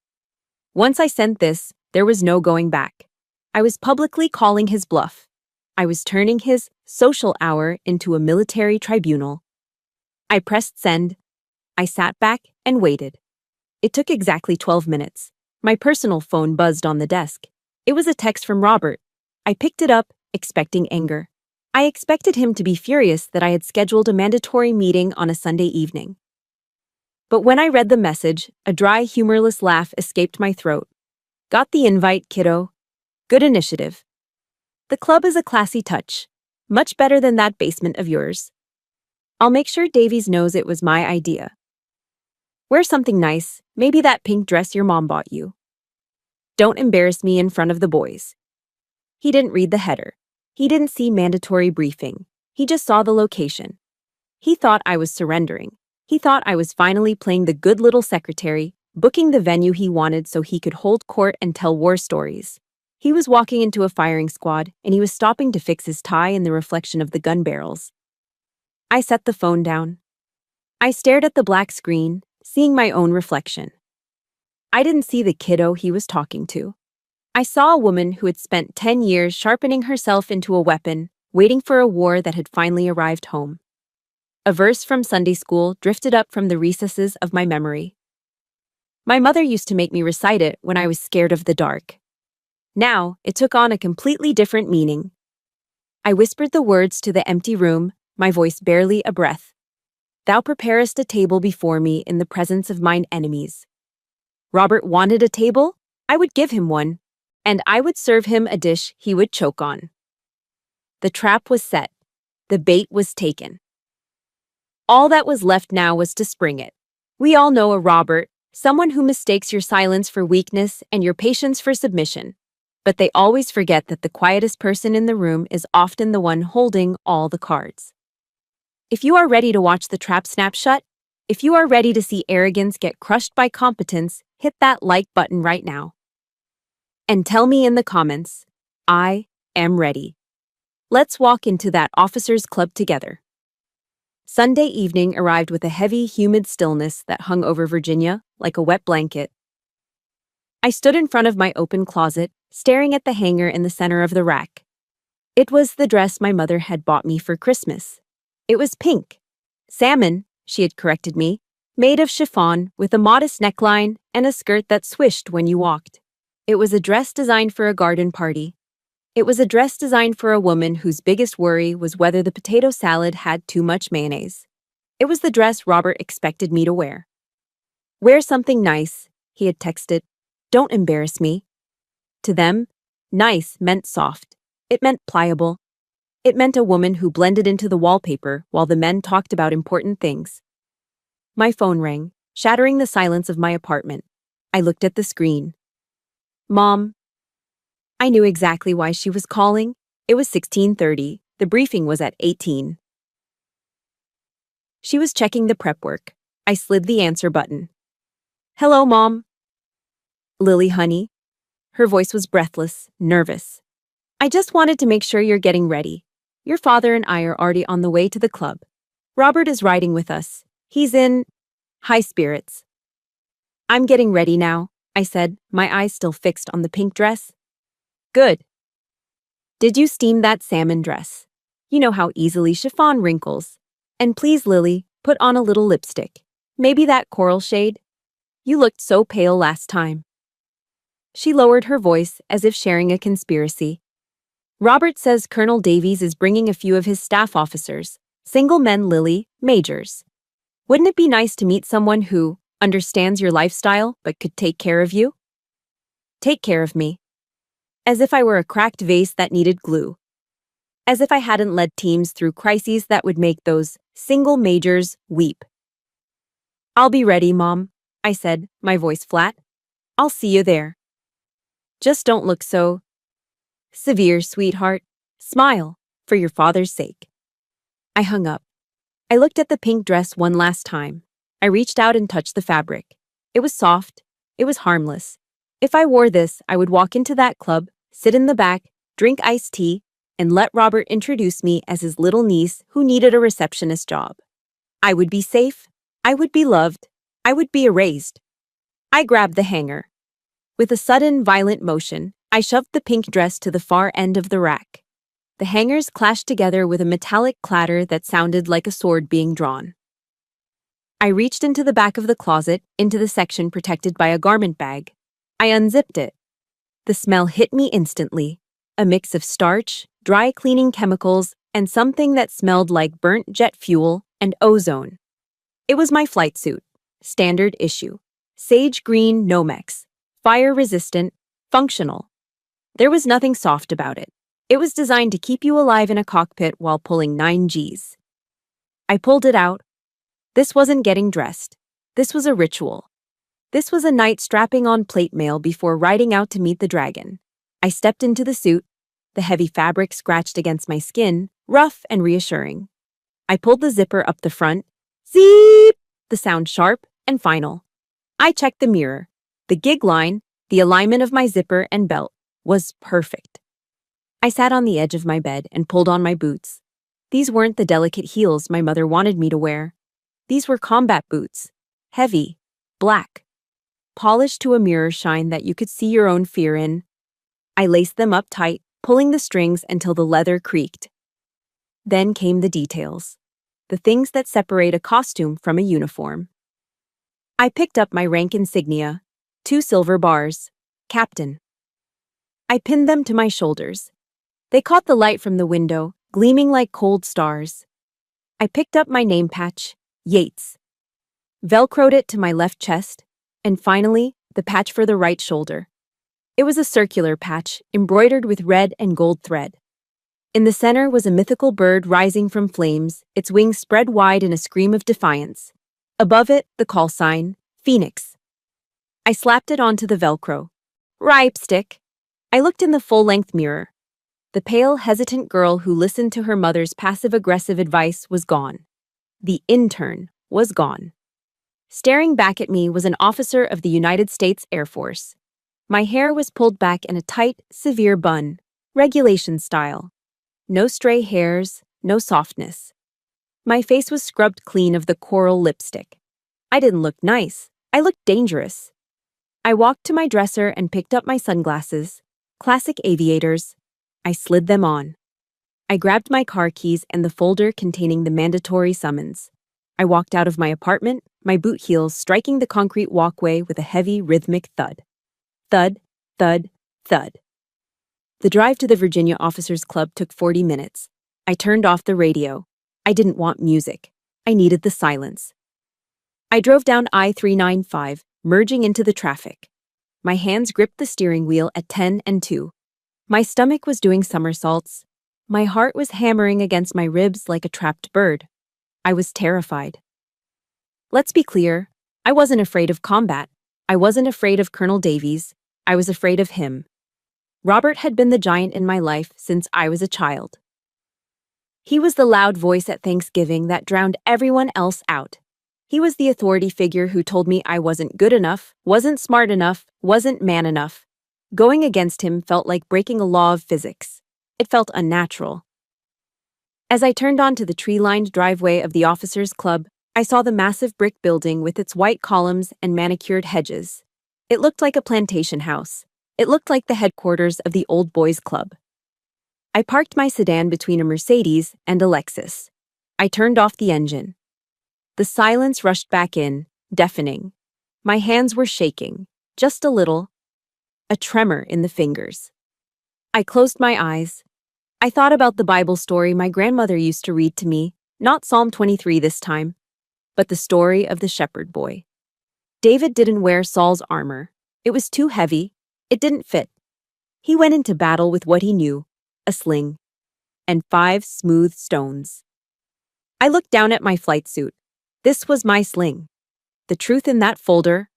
Once I sent this, there was no going back. I was publicly calling his bluff. I was turning his social hour into a military tribunal. I pressed send. I sat back and waited. It took exactly 12 minutes. My personal phone buzzed on the desk. It was a text from Robert. I picked it up, expecting anger. I expected him to be furious that I had scheduled a mandatory meeting on a Sunday evening. But when I read the message, a dry, humorless laugh escaped my throat. Got the invite, kiddo. Good initiative. The club is a classy touch. Much better than that basement of yours. I'll make sure Davies knows it was my idea. Wear something nice, maybe that pink dress your mom bought you. Don't embarrass me in front of the boys. He didn't read the header. He didn't see mandatory briefing. He just saw the location. He thought I was surrendering. He thought I was finally playing the good little secretary, booking the venue he wanted so he could hold court and tell war stories. He was walking into a firing squad, and he was stopping to fix his tie in the reflection of the gun barrels. I set the phone down. I stared at the black screen, seeing my own reflection. I didn't see the kiddo he was talking to. I saw a woman who had spent 10 years sharpening herself into a weapon, waiting for a war that had finally arrived home. A verse from Sunday school drifted up from the recesses of my memory. My mother used to make me recite it when I was scared of the dark. Now, it took on a completely different meaning. I whispered the words to the empty room, my voice barely a breath. Thou preparest a table before me in the presence of mine enemies. Robert wanted a table, I would give him one, and I would serve him a dish he would choke on. The trap was set. The bait was taken. All that was left now was to spring it. We all know a Robert, someone who mistakes your silence for weakness and your patience for submission. But they always forget that the quietest person in the room is often the one holding all the cards. If you are ready to watch the trap snap shut, if you are ready to see arrogance get crushed by competence, hit that like button right now. And tell me in the comments, I am ready. Let's walk into that officers' club together. Sunday evening arrived with a heavy, humid stillness that hung over Virginia like a wet blanket. I stood in front of my open closet, staring at the hanger in the center of the rack. It was the dress my mother had bought me for Christmas. It was pink. Salmon, she had corrected me, made of chiffon with a modest neckline and a skirt that swished when you walked. It was a dress designed for a garden party. It was a dress designed for a woman whose biggest worry was whether the potato salad had too much mayonnaise. It was the dress Robert expected me to wear. Wear something nice, he had texted. Don't embarrass me. To them, nice meant soft. It meant pliable. It meant a woman who blended into the wallpaper while the men talked about important things. My phone rang, shattering the silence of my apartment. I looked at the screen. Mom. I knew exactly why she was calling. It was 16:30. The briefing was at 18. She was checking the prep work. I slid the answer button. Hello, Mom. Lily, honey. Her voice was breathless, nervous. I just wanted to make sure you're getting ready. Your father and I are already on the way to the club. Robert is riding with us. He's in high spirits. I'm getting ready now, I said, my eyes still fixed on the pink dress. Good. Did you steam that salmon dress? You know how easily chiffon wrinkles. And please, Lily, put on a little lipstick. Maybe that coral shade. You looked so pale last time. She lowered her voice as if sharing a conspiracy. Robert says Colonel Davies is bringing a few of his staff officers, single men, Lily, majors. Wouldn't it be nice to meet someone who understands your lifestyle but could take care of you? Take care of me. As if I were a cracked vase that needed glue. As if I hadn't led teams through crises that would make those single majors weep. I'll be ready, Mom, I said, my voice flat. I'll see you there. Just don't look so severe, sweetheart. Smile, for your father's sake. I hung up. I looked at the pink dress one last time. I reached out and touched the fabric. It was soft. It was harmless. If I wore this, I would walk into that club, sit in the back, drink iced tea, and let Robert introduce me as his little niece who needed a receptionist job. I would be safe. I would be loved. I would be erased. I grabbed the hanger. With a sudden, violent motion, I shoved the pink dress to the far end of the rack. The hangers clashed together with a metallic clatter that sounded like a sword being drawn. I reached into the back of the closet, into the section protected by a garment bag. I unzipped it. The smell hit me instantly, a mix of starch, dry cleaning chemicals, and something that smelled like burnt jet fuel and ozone. It was my flight suit, standard issue, sage green Nomex, fire-resistant, functional. There was nothing soft about it. It was designed to keep you alive in a cockpit while pulling 9 Gs. I pulled it out. This wasn't getting dressed. This was a ritual. This was a night strapping on plate mail before riding out to meet the dragon. I stepped into the suit. The heavy fabric scratched against my skin, rough and reassuring. I pulled the zipper up the front. Zip! The sound sharp and final. I checked the mirror. The gig line, the alignment of my zipper and belt, was perfect. I sat on the edge of my bed and pulled on my boots. These weren't the delicate heels my mother wanted me to wear. These were combat boots. Heavy. Black. polished to a mirror shine that you could see your own fear in. I laced them up tight, pulling the strings until the leather creaked. Then came the details. The things that separate a costume from a uniform. I picked up my rank insignia, 2 silver bars, Captain. I pinned them to my shoulders. They caught the light from the window, gleaming like cold stars. I picked up my name patch, Yates. Velcroed it to my left chest, and finally, the patch for the right shoulder. It was a circular patch, embroidered with red and gold thread. In the center was a mythical bird rising from flames, its wings spread wide in a scream of defiance. Above it, the call sign, Phoenix. I slapped it onto the Velcro. Ripstick. I looked in the full-length mirror. The pale, hesitant girl who listened to her mother's passive-aggressive advice was gone. The intern was gone. Staring back at me was an officer of the United States Air Force. My hair was pulled back in a tight, severe bun, regulation style. No stray hairs, no softness. My face was scrubbed clean of the coral lipstick. I didn't look nice. I looked dangerous. I walked to my dresser and picked up my sunglasses, classic aviators. I slid them on. I grabbed my car keys and the folder containing the mandatory summons. I walked out of my apartment, my boot heels striking the concrete walkway with a heavy, rhythmic thud. Thud, thud, thud. The drive to the Virginia Officers Club took 40 minutes. I turned off the radio. I didn't want music. I needed the silence. I drove down I-395, merging into the traffic. My hands gripped the steering wheel at 10 and 2. My stomach was doing somersaults. My heart was hammering against my ribs like a trapped bird. I was terrified. Let's be clear, I wasn't afraid of combat. I wasn't afraid of Colonel Davies. I was afraid of him. Robert had been the giant in my life since I was a child. He was the loud voice at Thanksgiving that drowned everyone else out. He was the authority figure who told me I wasn't good enough, wasn't smart enough, wasn't man enough. Going against him felt like breaking a law of physics. It felt unnatural. As I turned onto the tree-lined driveway of the Officers Club, I saw the massive brick building with its white columns and manicured hedges. It looked like a plantation house. It looked like the headquarters of the Old Boys Club. I parked my sedan between a Mercedes and a Lexus. I turned off the engine. The silence rushed back in, deafening. My hands were shaking, just a little. A tremor in the fingers. I closed my eyes. I thought about the Bible story my grandmother used to read to me, not Psalm 23 this time, but the story of the shepherd boy. David didn't wear Saul's armor. It was too heavy. It didn't fit. He went into battle with what he knew, a sling, and 5 smooth stones. I looked down at my flight suit. This was my sling. The truth in that folder,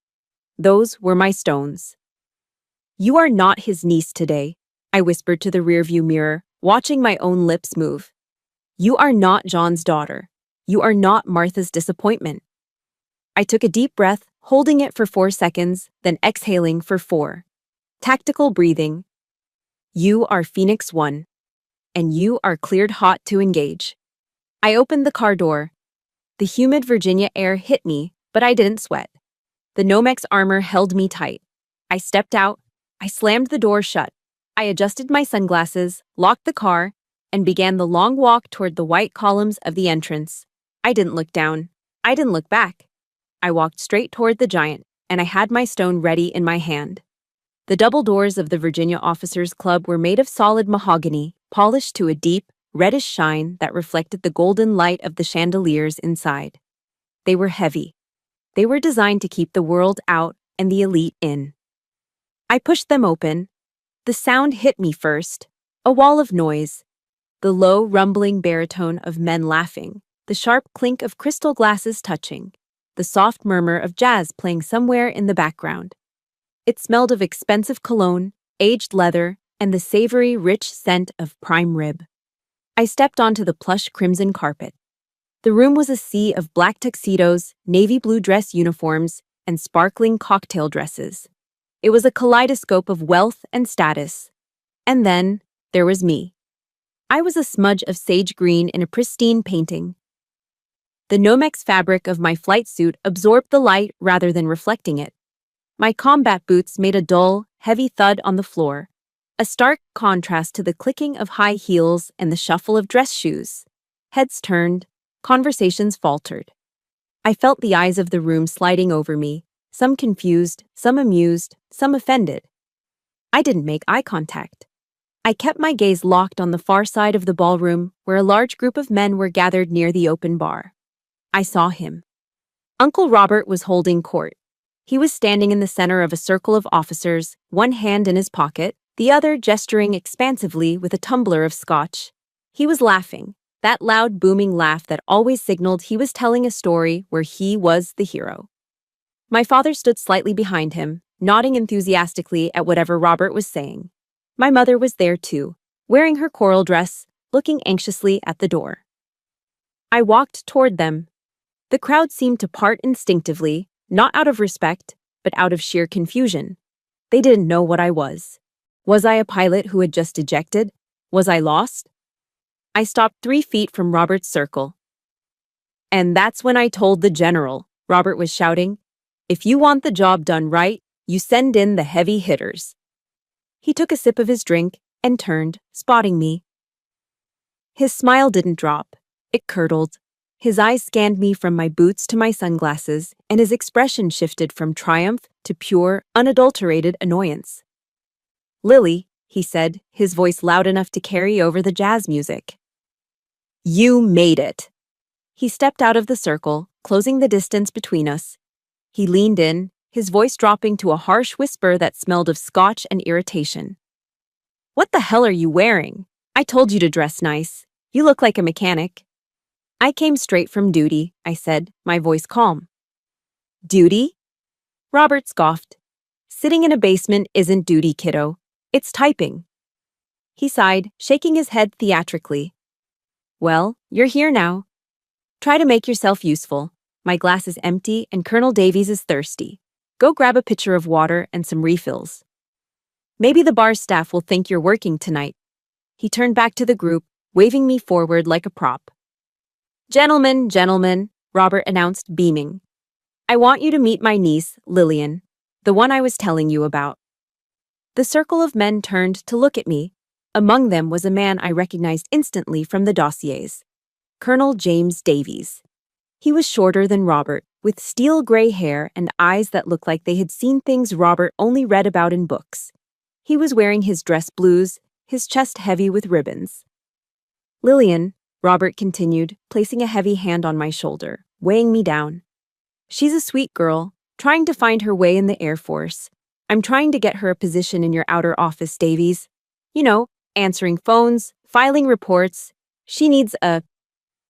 those were my stones. You are not his niece today, I whispered to the rearview mirror, watching my own lips move. You are not John's daughter. You are not Martha's disappointment. I took a deep breath, holding it for 4 seconds, then exhaling for 4. Tactical breathing. You are Phoenix 1, and you are cleared hot to engage. I opened the car door. The humid Virginia air hit me, but I didn't sweat. The Nomex armor held me tight. I stepped out. I slammed the door shut. I adjusted my sunglasses, locked the car, and began the long walk toward the white columns of the entrance. I didn't look down. I didn't look back. I walked straight toward the giant, and I had my stone ready in my hand. The double doors of the Virginia Officers Club were made of solid mahogany, polished to a deep, reddish shine that reflected the golden light of the chandeliers inside. They were heavy. They were designed to keep the world out and the elite in. I pushed them open. The sound hit me first, a wall of noise. The low, rumbling baritone of men laughing, the sharp clink of crystal glasses touching, the soft murmur of jazz playing somewhere in the background. It smelled of expensive cologne, aged leather, and the savory, rich scent of prime rib. I stepped onto the plush crimson carpet. The room was a sea of black tuxedos, navy blue dress uniforms, and sparkling cocktail dresses. It was a kaleidoscope of wealth and status. And then, there was me. I was a smudge of sage green in a pristine painting. The Nomex fabric of my flight suit absorbed the light rather than reflecting it. My combat boots made a dull, heavy thud on the floor, a stark contrast to the clicking of high heels and the shuffle of dress shoes. Heads turned, conversations faltered. I felt the eyes of the room sliding over me, some confused, some amused, some offended. I didn't make eye contact. I kept my gaze locked on the far side of the ballroom where a large group of men were gathered near the open bar. I saw him. Uncle Robert was holding court. He was standing in the center of a circle of officers, one hand in his pocket, the other gesturing expansively with a tumbler of scotch. He was laughing, that loud booming laugh that always signaled he was telling a story where he was the hero. My father stood slightly behind him, nodding enthusiastically at whatever Robert was saying. My mother was there too, wearing her coral dress, looking anxiously at the door. I walked toward them. The crowd seemed to part instinctively, not out of respect, but out of sheer confusion. They didn't know what I was. Was I a pilot who had just ejected? Was I lost? I stopped 3 feet from Robert's circle. And that's when I told the general, Robert was shouting, if you want the job done right, you send in the heavy hitters. He took a sip of his drink and turned, spotting me. His smile didn't drop. It curdled. His eyes scanned me from my boots to my sunglasses, and his expression shifted from triumph to pure, unadulterated annoyance. Lily, he said, his voice loud enough to carry over the jazz music. You made it. He stepped out of the circle, closing the distance between us. He leaned in, his voice dropping to a harsh whisper that smelled of scotch and irritation. What the hell are you wearing? I told you to dress nice. You look like a mechanic. I came straight from duty, I said, my voice calm. Duty? Robert scoffed. Sitting in a basement isn't duty, kiddo. It's typing. He sighed, shaking his head theatrically. Well, you're here now. Try to make yourself useful. My glass is empty and Colonel Davies is thirsty. Go grab a pitcher of water and some refills. Maybe the bar staff will think you're working tonight. He turned back to the group, waving me forward like a prop. Gentlemen, Robert announced, beaming. I want you to meet my niece, Lillian, the one I was telling you about. The circle of men turned to look at me. Among them was a man I recognized instantly from the dossiers. Colonel James Davies. He was shorter than Robert, with steel gray hair and eyes that looked like they had seen things Robert only read about in books. He was wearing his dress blues, his chest heavy with ribbons. Lillian, Robert continued, placing a heavy hand on my shoulder, weighing me down. She's a sweet girl, trying to find her way in the Air Force. I'm trying to get her a position in your outer office, Davies. You know, answering phones, filing reports. She needs a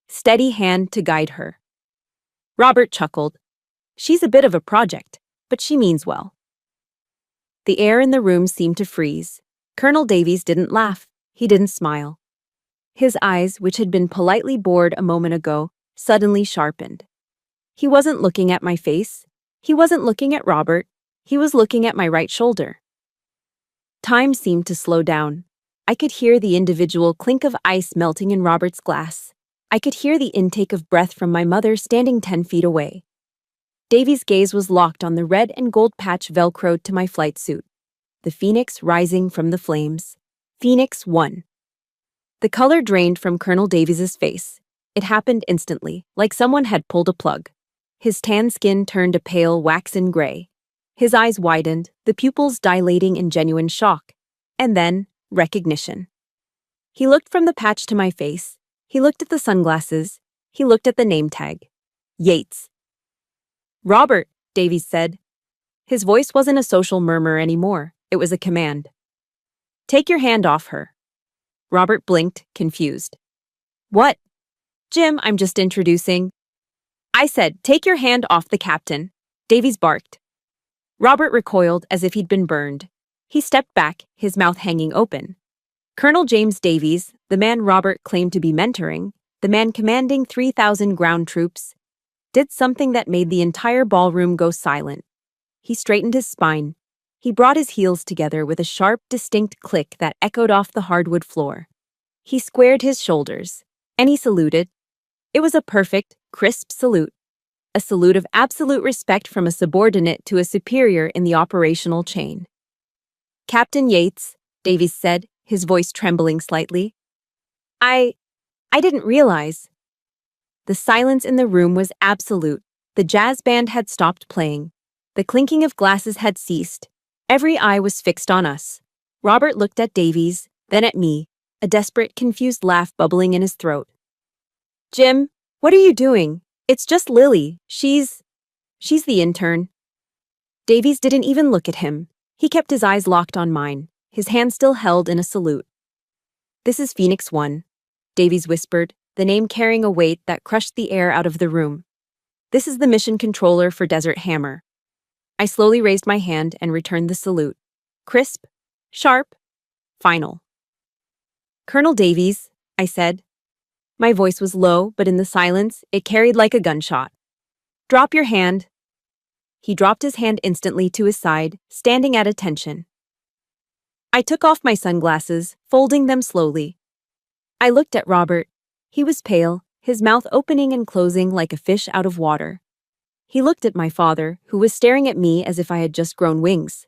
steady hand to guide her. Robert chuckled. She's a bit of a project, but she means well. The air in the room seemed to freeze. Colonel Davies didn't laugh. He didn't smile. His eyes, which had been politely bored a moment ago, suddenly sharpened. He wasn't looking at my face. He wasn't looking at Robert. He was looking at my right shoulder. Time seemed to slow down. I could hear the individual clink of ice melting in Robert's glass. I could hear the intake of breath from my mother standing 10 feet away. Davies' gaze was locked on the red and gold patch velcroed to my flight suit. The phoenix rising from the flames. Phoenix 1. The color drained from Colonel Davies' face. It happened instantly, like someone had pulled a plug. His tan skin turned a pale waxen gray. His eyes widened, the pupils dilating in genuine shock. And then, recognition. He looked from the patch to my face. He looked at the sunglasses. He looked at the name tag. Yates. Robert, Davies said. His voice wasn't a social murmur anymore. It was a command. Take your hand off her. Robert blinked, confused. What? Jim, I'm just introducing. I said, take your hand off the captain. Davies barked. Robert recoiled as if he'd been burned. He stepped back, his mouth hanging open. Colonel James Davies, the man Robert claimed to be mentoring, the man commanding 3,000 ground troops, did something that made the entire ballroom go silent. He straightened his spine. He brought his heels together with a sharp, distinct click that echoed off the hardwood floor. He squared his shoulders, and he saluted. It was a perfect, crisp salute. a salute of absolute respect from a subordinate to a superior in the operational chain. "Captain Yates," Davies said, his voice trembling slightly. I didn't realize." The silence in the room was absolute. The jazz band had stopped playing. The clinking of glasses had ceased. Every eye was fixed on us. Robert looked at Davies, then at me, a desperate, confused laugh bubbling in his throat. "Jim, what are you doing? It's just Lily. She's the intern." Davies didn't even look at him. He kept his eyes locked on mine, his hand still held in a salute. "This is Phoenix 1, Davies whispered, the name carrying a weight that crushed the air out of the room. "This is the mission controller for Desert Hammer." I slowly raised my hand and returned the salute. Crisp, sharp, final. "Colonel Davies," I said. My voice was low, but in the silence, it carried like a gunshot. "Drop your hand." He dropped his hand instantly to his side, standing at attention. I took off my sunglasses, folding them slowly. I looked at Robert. He was pale, his mouth opening and closing like a fish out of water. He looked at my father, who was staring at me as if I had just grown wings.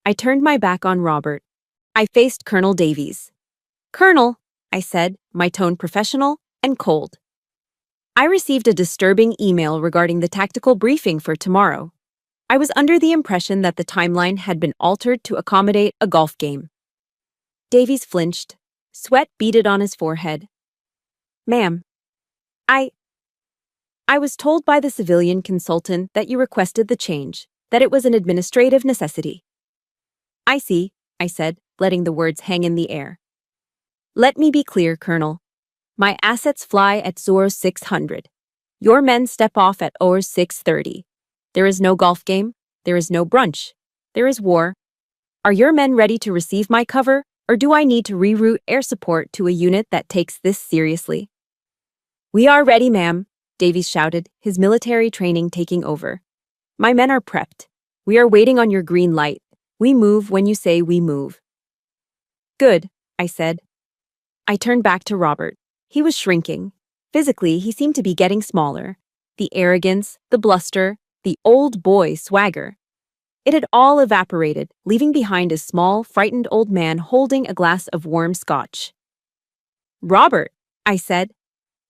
I turned my back on Robert. I faced Colonel Davies. "Colonel," I said, my tone professional and cold. "I received a disturbing email regarding the tactical briefing for tomorrow. I was under the impression that the timeline had been altered to accommodate a golf game." Davies flinched. Sweat beaded on his forehead. "Ma'am, I was told by the civilian consultant that you requested the change, that it was an administrative necessity." "I see," I said, letting the words hang in the air. "Let me be clear, Colonel. My assets fly at Zoro 600. Your men step off at OR 6:30. There is no golf game. There is no brunch. There is war. Are your men ready to receive my cover, or do I need to reroute air support to a unit that takes this seriously?" "We are ready, ma'am," Davies shouted, his military training taking over. "My men are prepped. We are waiting on your green light. We move when you say we move." "Good," I said. I turned back to Robert. He was shrinking. Physically, he seemed to be getting smaller. The arrogance, the bluster, the old boy swagger. It had all evaporated, leaving behind a small, frightened old man holding a glass of warm scotch. "Robert," I said.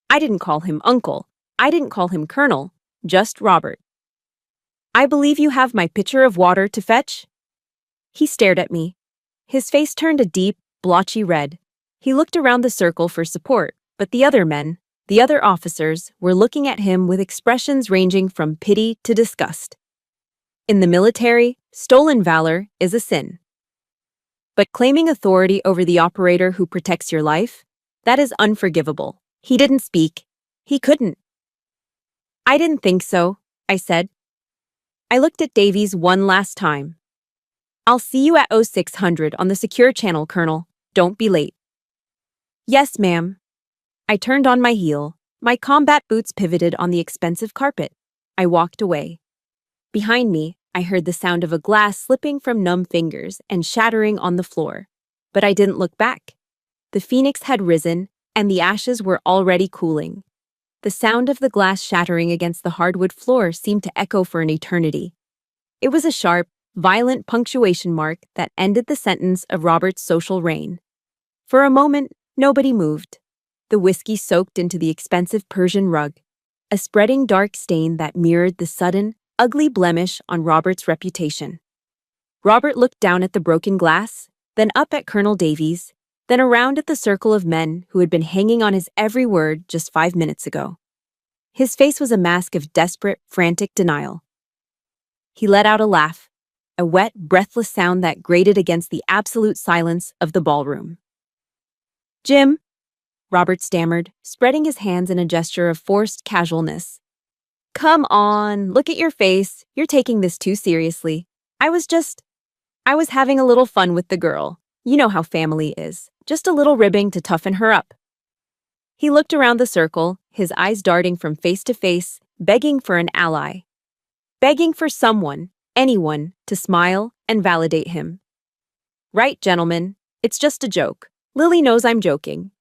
I didn't call him uncle. I didn't call him colonel, just Robert. "I believe you have my pitcher of water to fetch?" He stared at me. His face turned a deep, blotchy red. He looked around the circle for support, but the other men, the other officers, were looking at him with expressions ranging from pity to disgust. In the military, stolen valor is a sin. But claiming authority over the operator who protects your life, that is unforgivable. He didn't speak. He couldn't. "I didn't think so," I said. I looked at Davies one last time. "I'll see you at 0600 on the secure channel, Colonel. Don't be late." "Yes, ma'am." I turned on my heel. My combat boots pivoted on the expensive carpet. I walked away. Behind me, I heard the sound of a glass slipping from numb fingers and shattering on the floor. But I didn't look back. The phoenix had risen, and the ashes were already cooling. The sound of the glass shattering against the hardwood floor seemed to echo for an eternity. It was a sharp, violent punctuation mark that ended the sentence of Robert's social reign. For a moment, nobody moved. The whiskey soaked into the expensive Persian rug, a spreading dark stain that mirrored the sudden, ugly blemish on Robert's reputation. Robert looked down at the broken glass, then up at Colonel Davies, then around at the circle of men who had been hanging on his every word just 5 minutes ago. His face was a mask of desperate, frantic denial. He let out a laugh, a wet, breathless sound that grated against the absolute silence of the ballroom. "Jim," Robert stammered, spreading his hands in a gesture of forced casualness. "Come on, look at your face. You're taking this too seriously. I was having a little fun with the girl. You know how family is. Just a little ribbing to toughen her up." He looked around the circle, his eyes darting from face to face, begging for an ally. Begging for someone, anyone, to smile and validate him. "Right, gentlemen. It's just a joke. Lily knows I'm joking."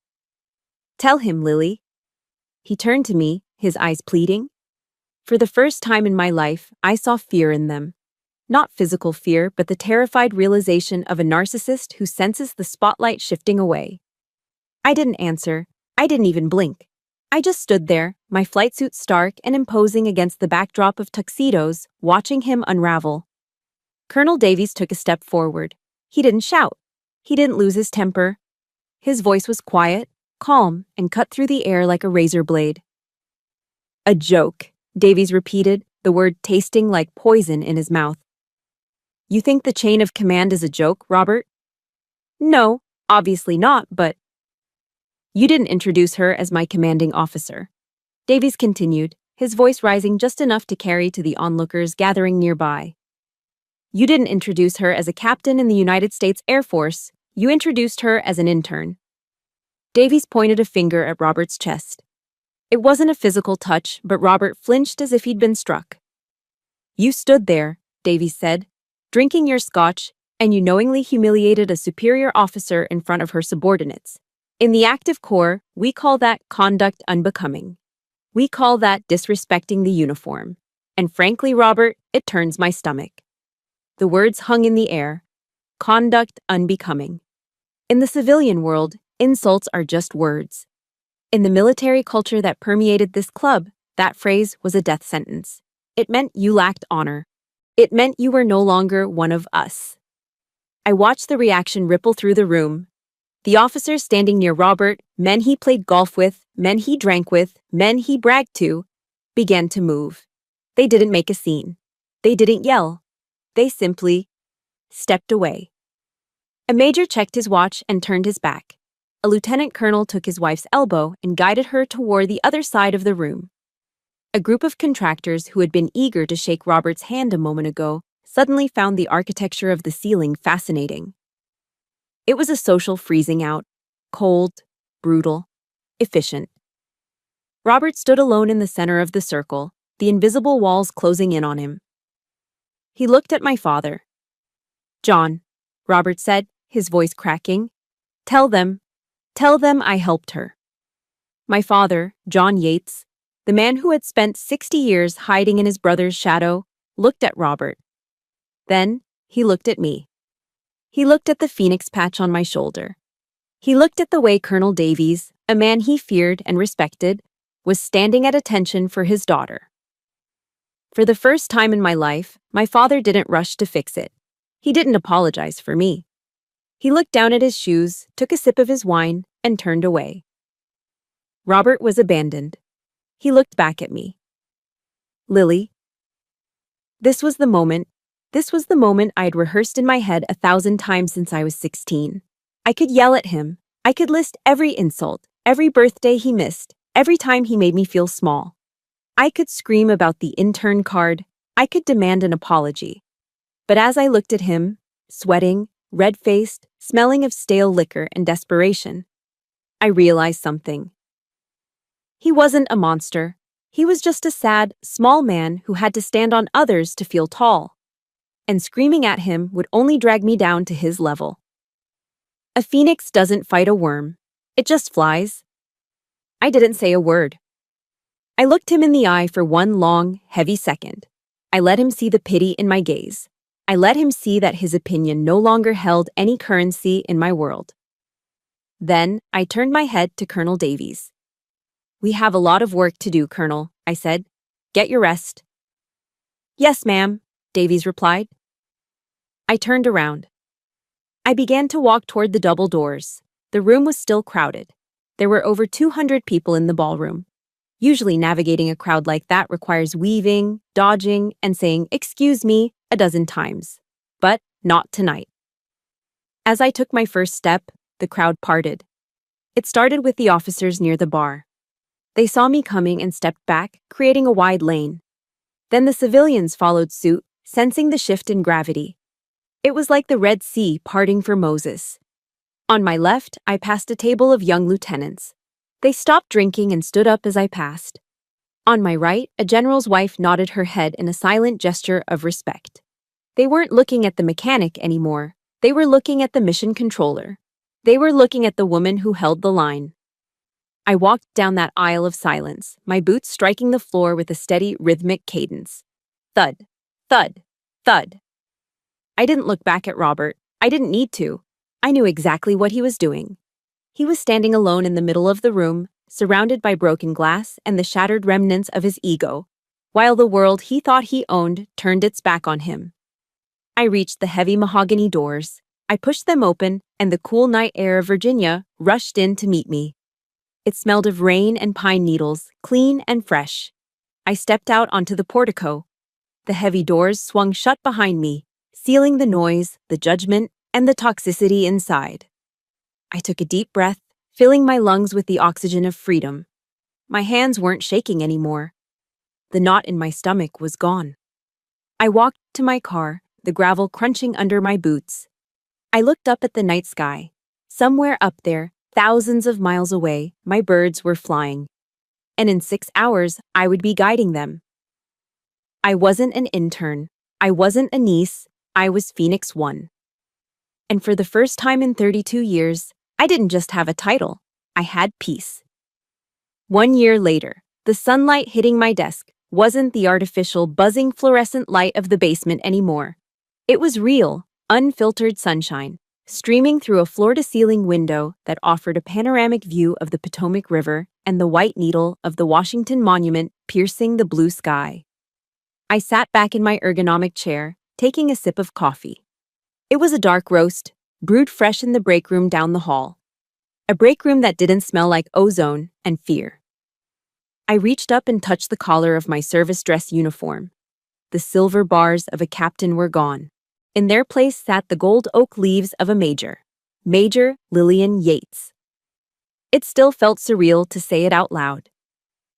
"Tell him, Lily." He turned to me, his eyes pleading. For the first time in my life, I saw fear in them. Not physical fear, but the terrified realization of a narcissist who senses the spotlight shifting away. I didn't answer. I didn't even blink. I just stood there, my flight suit stark and imposing against the backdrop of tuxedos, watching him unravel. Colonel Davies took a step forward. He didn't shout. He didn't lose his temper. His voice was quiet, calm, and cut through the air like a razor blade. "A joke," Davies repeated, the word tasting like poison in his mouth. "You think the chain of command is a joke, Robert?" "No, obviously not, but—" "You didn't introduce her as my commanding officer," Davies continued, his voice rising just enough to carry to the onlookers gathering nearby. "You didn't introduce her as a captain in the United States Air Force. You introduced her as an intern." Davies pointed a finger at Robert's chest. It wasn't a physical touch, but Robert flinched as if he'd been struck. "You stood there," Davies said, "drinking your scotch, and you knowingly humiliated a superior officer in front of her subordinates. In the active corps, we call that conduct unbecoming. We call that disrespecting the uniform. And frankly, Robert, it turns my stomach." The words hung in the air. Conduct unbecoming. In the civilian world, insults are just words. In the military culture that permeated this club, that phrase was a death sentence. It meant you lacked honor. It meant you were no longer one of us. I watched the reaction ripple through the room. The officers standing near Robert, men he played golf with, men he drank with, men he bragged to, began to move. They didn't make a scene. They didn't yell. They simply stepped away. A major checked his watch and turned his back. A lieutenant colonel took his wife's elbow and guided her toward the other side of the room. A group of contractors who had been eager to shake Robert's hand a moment ago suddenly found the architecture of the ceiling fascinating. It was a social freezing out, cold, brutal, efficient. Robert stood alone in the center of the circle, the invisible walls closing in on him. He looked at my father. "John," Robert said, his voice cracking, Tell them I helped her." My father, John Yates, the man who had spent 60 years hiding in his brother's shadow, looked at Robert. Then he looked at me. He looked at the phoenix patch on my shoulder. He looked at the way Colonel Davies, a man he feared and respected, was standing at attention for his daughter. For the first time in my life, my father didn't rush to fix it. He didn't apologize for me. He looked down at his shoes, took a sip of his wine, and turned away. Robert was abandoned. He looked back at me. "Lily." This was the moment I'd rehearsed in my head 1,000 times since I was 16. I could yell at him. I could list every insult, every birthday he missed, every time he made me feel small. I could scream about the intern card. I could demand an apology. But as I looked at him, sweating, red-faced, smelling of stale liquor and desperation, I realized something. He wasn't a monster. He was just a sad, small man who had to stand on others to feel tall. And screaming at him would only drag me down to his level. A phoenix doesn't fight a worm. It just flies. I didn't say a word. I looked him in the eye for one long, heavy second. I let him see the pity in my gaze. I let him see that his opinion no longer held any currency in my world. Then I turned my head to Colonel Davies. "We have a lot of work to do, Colonel," I said. "Get your rest." "Yes, ma'am," Davies replied. I turned around. I began to walk toward the double doors. The room was still crowded. There were over 200 people in the ballroom. Usually navigating a crowd like that requires weaving, dodging, and saying, "Excuse me," a dozen times. But not tonight. As I took my first step, the crowd parted. It started with the officers near the bar. They saw me coming and stepped back, creating a wide lane. Then the civilians followed suit, sensing the shift in gravity. It was like the Red Sea parting for Moses. On my left, I passed a table of young lieutenants. They stopped drinking and stood up as I passed. On my right, a general's wife nodded her head in a silent gesture of respect. They weren't looking at the mechanic anymore. They were looking at the mission controller. They were looking at the woman who held the line. I walked down that aisle of silence, my boots striking the floor with a steady, rhythmic cadence. Thud, thud, thud. I didn't look back at Robert. I didn't need to. I knew exactly what he was doing. He was standing alone in the middle of the room, surrounded by broken glass and the shattered remnants of his ego, while the world he thought he owned turned its back on him. I reached the heavy mahogany doors. I pushed them open, and the cool night air of Virginia rushed in to meet me. It smelled of rain and pine needles, clean and fresh. I stepped out onto the portico. The heavy doors swung shut behind me, sealing the noise, the judgment, and the toxicity inside. I took a deep breath, filling my lungs with the oxygen of freedom. My hands weren't shaking anymore. The knot in my stomach was gone. I walked to my car, the gravel crunching under my boots. I looked up at the night sky. Somewhere up there, thousands of miles away, my birds were flying. And in 6 hours, I would be guiding them. I wasn't an intern. I wasn't a niece. I was Phoenix 1. And for the first time in 32 years, I didn't just have a title. I had peace. 1 year later, the sunlight hitting my desk wasn't the artificial, buzzing fluorescent light of the basement anymore. It was real, unfiltered sunshine, streaming through a floor-to-ceiling window that offered a panoramic view of the Potomac River and the white needle of the Washington Monument piercing the blue sky. I sat back in my ergonomic chair, taking a sip of coffee. It was a dark roast, brewed fresh in the break room down the hall. A break room that didn't smell like ozone and fear. I reached up and touched the collar of my service dress uniform. The silver bars of a captain were gone. In their place sat the gold oak leaves of a major. Major Lillian Yates. It still felt surreal to say it out loud.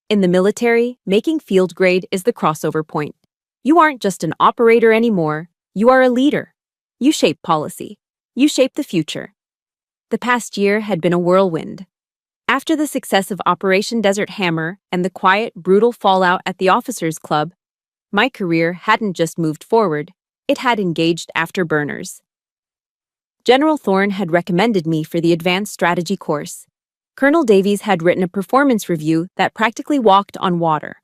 In the military, making field grade is the crossover point. You aren't just an operator anymore, you are a leader. You shape policy. You shape the future. The past year had been a whirlwind. After the success of Operation Desert Hammer and the quiet, brutal fallout at the Officers Club, my career hadn't just moved forward, it had engaged afterburners. General Thorne had recommended me for the Advanced Strategy course. Colonel Davies had written a performance review that practically walked on water.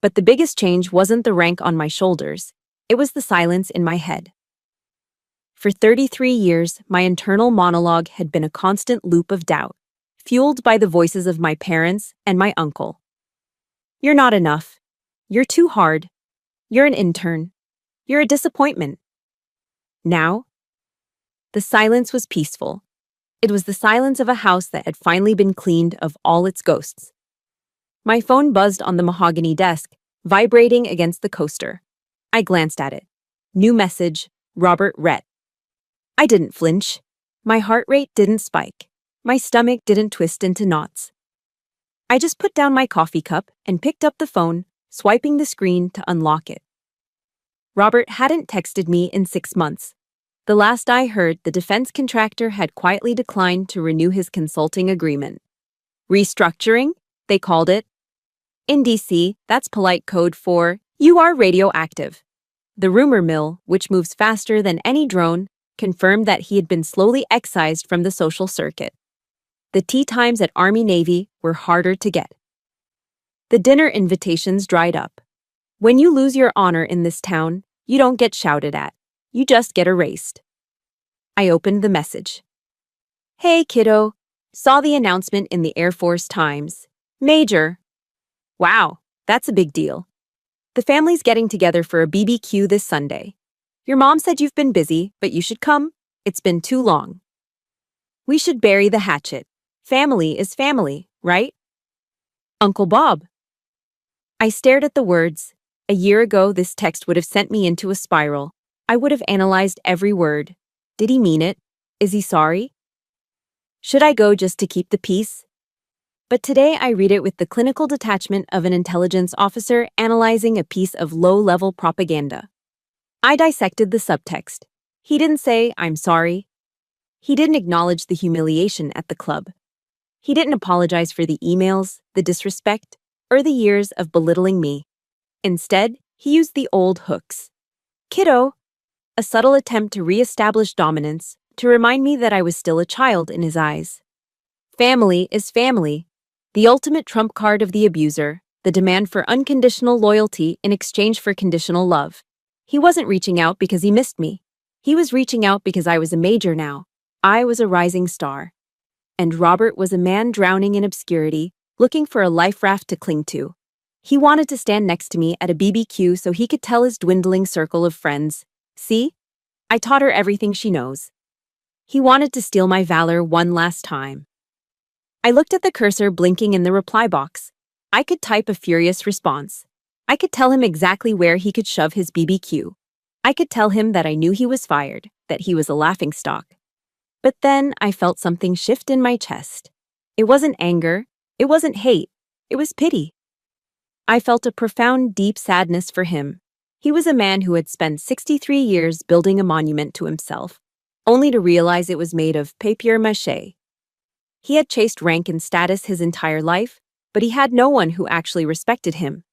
But the biggest change wasn't the rank on my shoulders, it was the silence in my head. For 33 years, my internal monologue had been a constant loop of doubt, fueled by the voices of my parents and my uncle. You're not enough. You're too hard. You're an intern. You're a disappointment. Now, the silence was peaceful. It was the silence of a house that had finally been cleaned of all its ghosts. My phone buzzed on the mahogany desk, vibrating against the coaster. I glanced at it. New message, Robert Rhett. I didn't flinch. My heart rate didn't spike. My stomach didn't twist into knots. I just put down my coffee cup and picked up the phone, swiping the screen to unlock it. Robert hadn't texted me in 6 months. The last I heard, the defense contractor had quietly declined to renew his consulting agreement. Restructuring, they called it. In DC, that's polite code for, you are radioactive. The rumor mill, which moves faster than any drone, confirmed that he had been slowly excised from the social circuit. The tea times at Army-Navy were harder to get. The dinner invitations dried up. When you lose your honor in this town, you don't get shouted at. You just get erased. I opened the message. Hey, kiddo. Saw the announcement in the Air Force Times. Major. Wow, that's a big deal. The family's getting together for a BBQ this Sunday. Your mom said you've been busy, but you should come. It's been too long. We should bury the hatchet. Family is family, right? Uncle Bob. I stared at the words. A year ago, this text would have sent me into a spiral. I would have analyzed every word. Did he mean it? Is he sorry? Should I go just to keep the peace? But today I read it with the clinical detachment of an intelligence officer analyzing a piece of low-level propaganda. I dissected the subtext. He didn't say, I'm sorry. He didn't acknowledge the humiliation at the club. He didn't apologize for the emails, the disrespect, or the years of belittling me. Instead, he used the old hooks. Kiddo, a subtle attempt to re-establish dominance, to remind me that I was still a child in his eyes. Family is family. The ultimate trump card of the abuser, the demand for unconditional loyalty in exchange for conditional love. He wasn't reaching out because he missed me. He was reaching out because I was a major now. I was a rising star. And Robert was a man drowning in obscurity, looking for a life raft to cling to. He wanted to stand next to me at a BBQ so he could tell his dwindling circle of friends, "See? I taught her everything she knows." He wanted to steal my valor one last time. I looked at the cursor blinking in the reply box. I could type a furious response. I could tell him exactly where he could shove his BBQ. I could tell him that I knew he was fired, that he was a laughingstock. But then I felt something shift in my chest. It wasn't anger, it wasn't hate, it was pity. I felt a profound, deep sadness for him. He was a man who had spent 63 years building a monument to himself, only to realize it was made of papier-mâché. He had chased rank and status his entire life, but he had no one who actually respected him.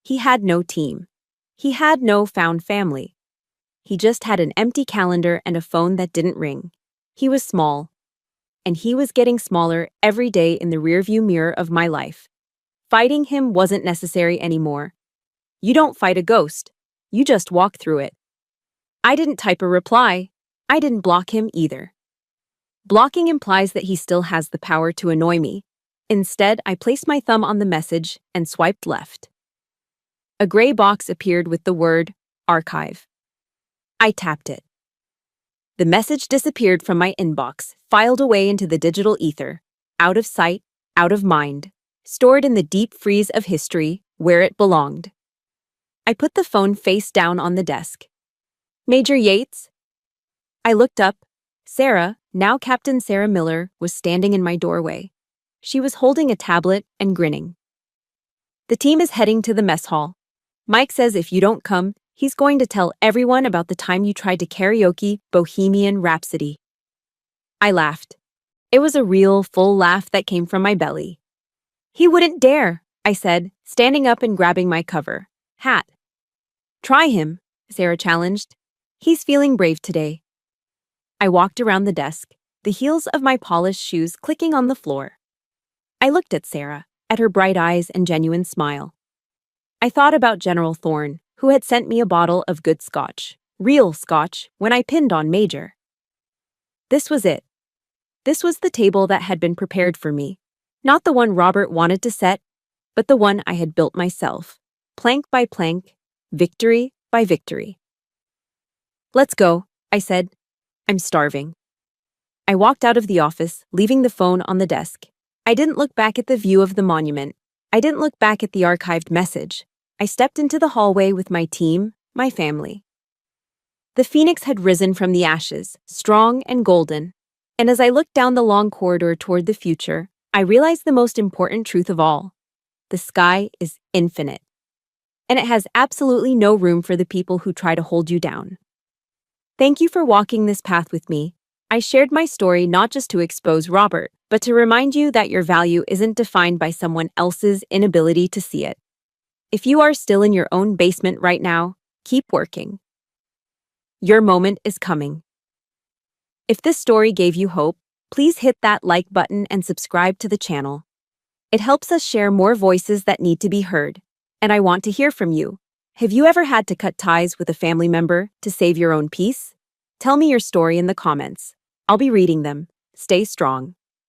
He had no team. He had no found family. He just had an empty calendar and a phone that didn't ring. He was small. And he was getting smaller every day in the rearview mirror of my life. Fighting him wasn't necessary anymore. You don't fight a ghost. You just walk through it. I didn't type a reply. I didn't block him either. Blocking implies that he still has the power to annoy me. Instead, I placed my thumb on the message and swiped left. A gray box appeared with the word archive. I tapped it. The message disappeared from my inbox, filed away into the digital ether, out of sight, out of mind, stored in the deep freeze of history where it belonged. I put the phone face down on the desk. "Major Yates?" I looked up. Sarah, now Captain Sarah Miller, was standing in my doorway. She was holding a tablet and grinning. "The team is heading to the mess hall. Mike says if you don't come, he's going to tell everyone about the time you tried to karaoke Bohemian Rhapsody." I laughed. It was a real, full laugh that came from my belly. "He wouldn't dare," I said, standing up and grabbing my cover hat. "Try him," Sarah challenged. "He's feeling brave today." I walked around the desk, the heels of my polished shoes clicking on the floor. I looked at Sarah, at her bright eyes and genuine smile. I thought about General Thorne, who had sent me a bottle of good scotch, real scotch, when I pinned on Major. This was it. This was the table that had been prepared for me. Not the one Robert wanted to set, but the one I had built myself, plank by plank, victory by victory. "Let's go," I said. "I'm starving." I walked out of the office, leaving the phone on the desk. I didn't look back at the view of the monument. I didn't look back at the archived message. I stepped into the hallway with my team, my family. The phoenix had risen from the ashes, strong and golden. And as I looked down the long corridor toward the future, I realized the most important truth of all. The sky is infinite. And it has absolutely no room for the people who try to hold you down. Thank you for walking this path with me. I shared my story not just to expose Robert, but to remind you that your value isn't defined by someone else's inability to see it. If you are still in your own basement right now, keep working. Your moment is coming. If this story gave you hope, please hit that like button and subscribe to the channel. It helps us share more voices that need to be heard. And I want to hear from you. Have you ever had to cut ties with a family member to save your own peace? Tell me your story in the comments. I'll be reading them. Stay strong.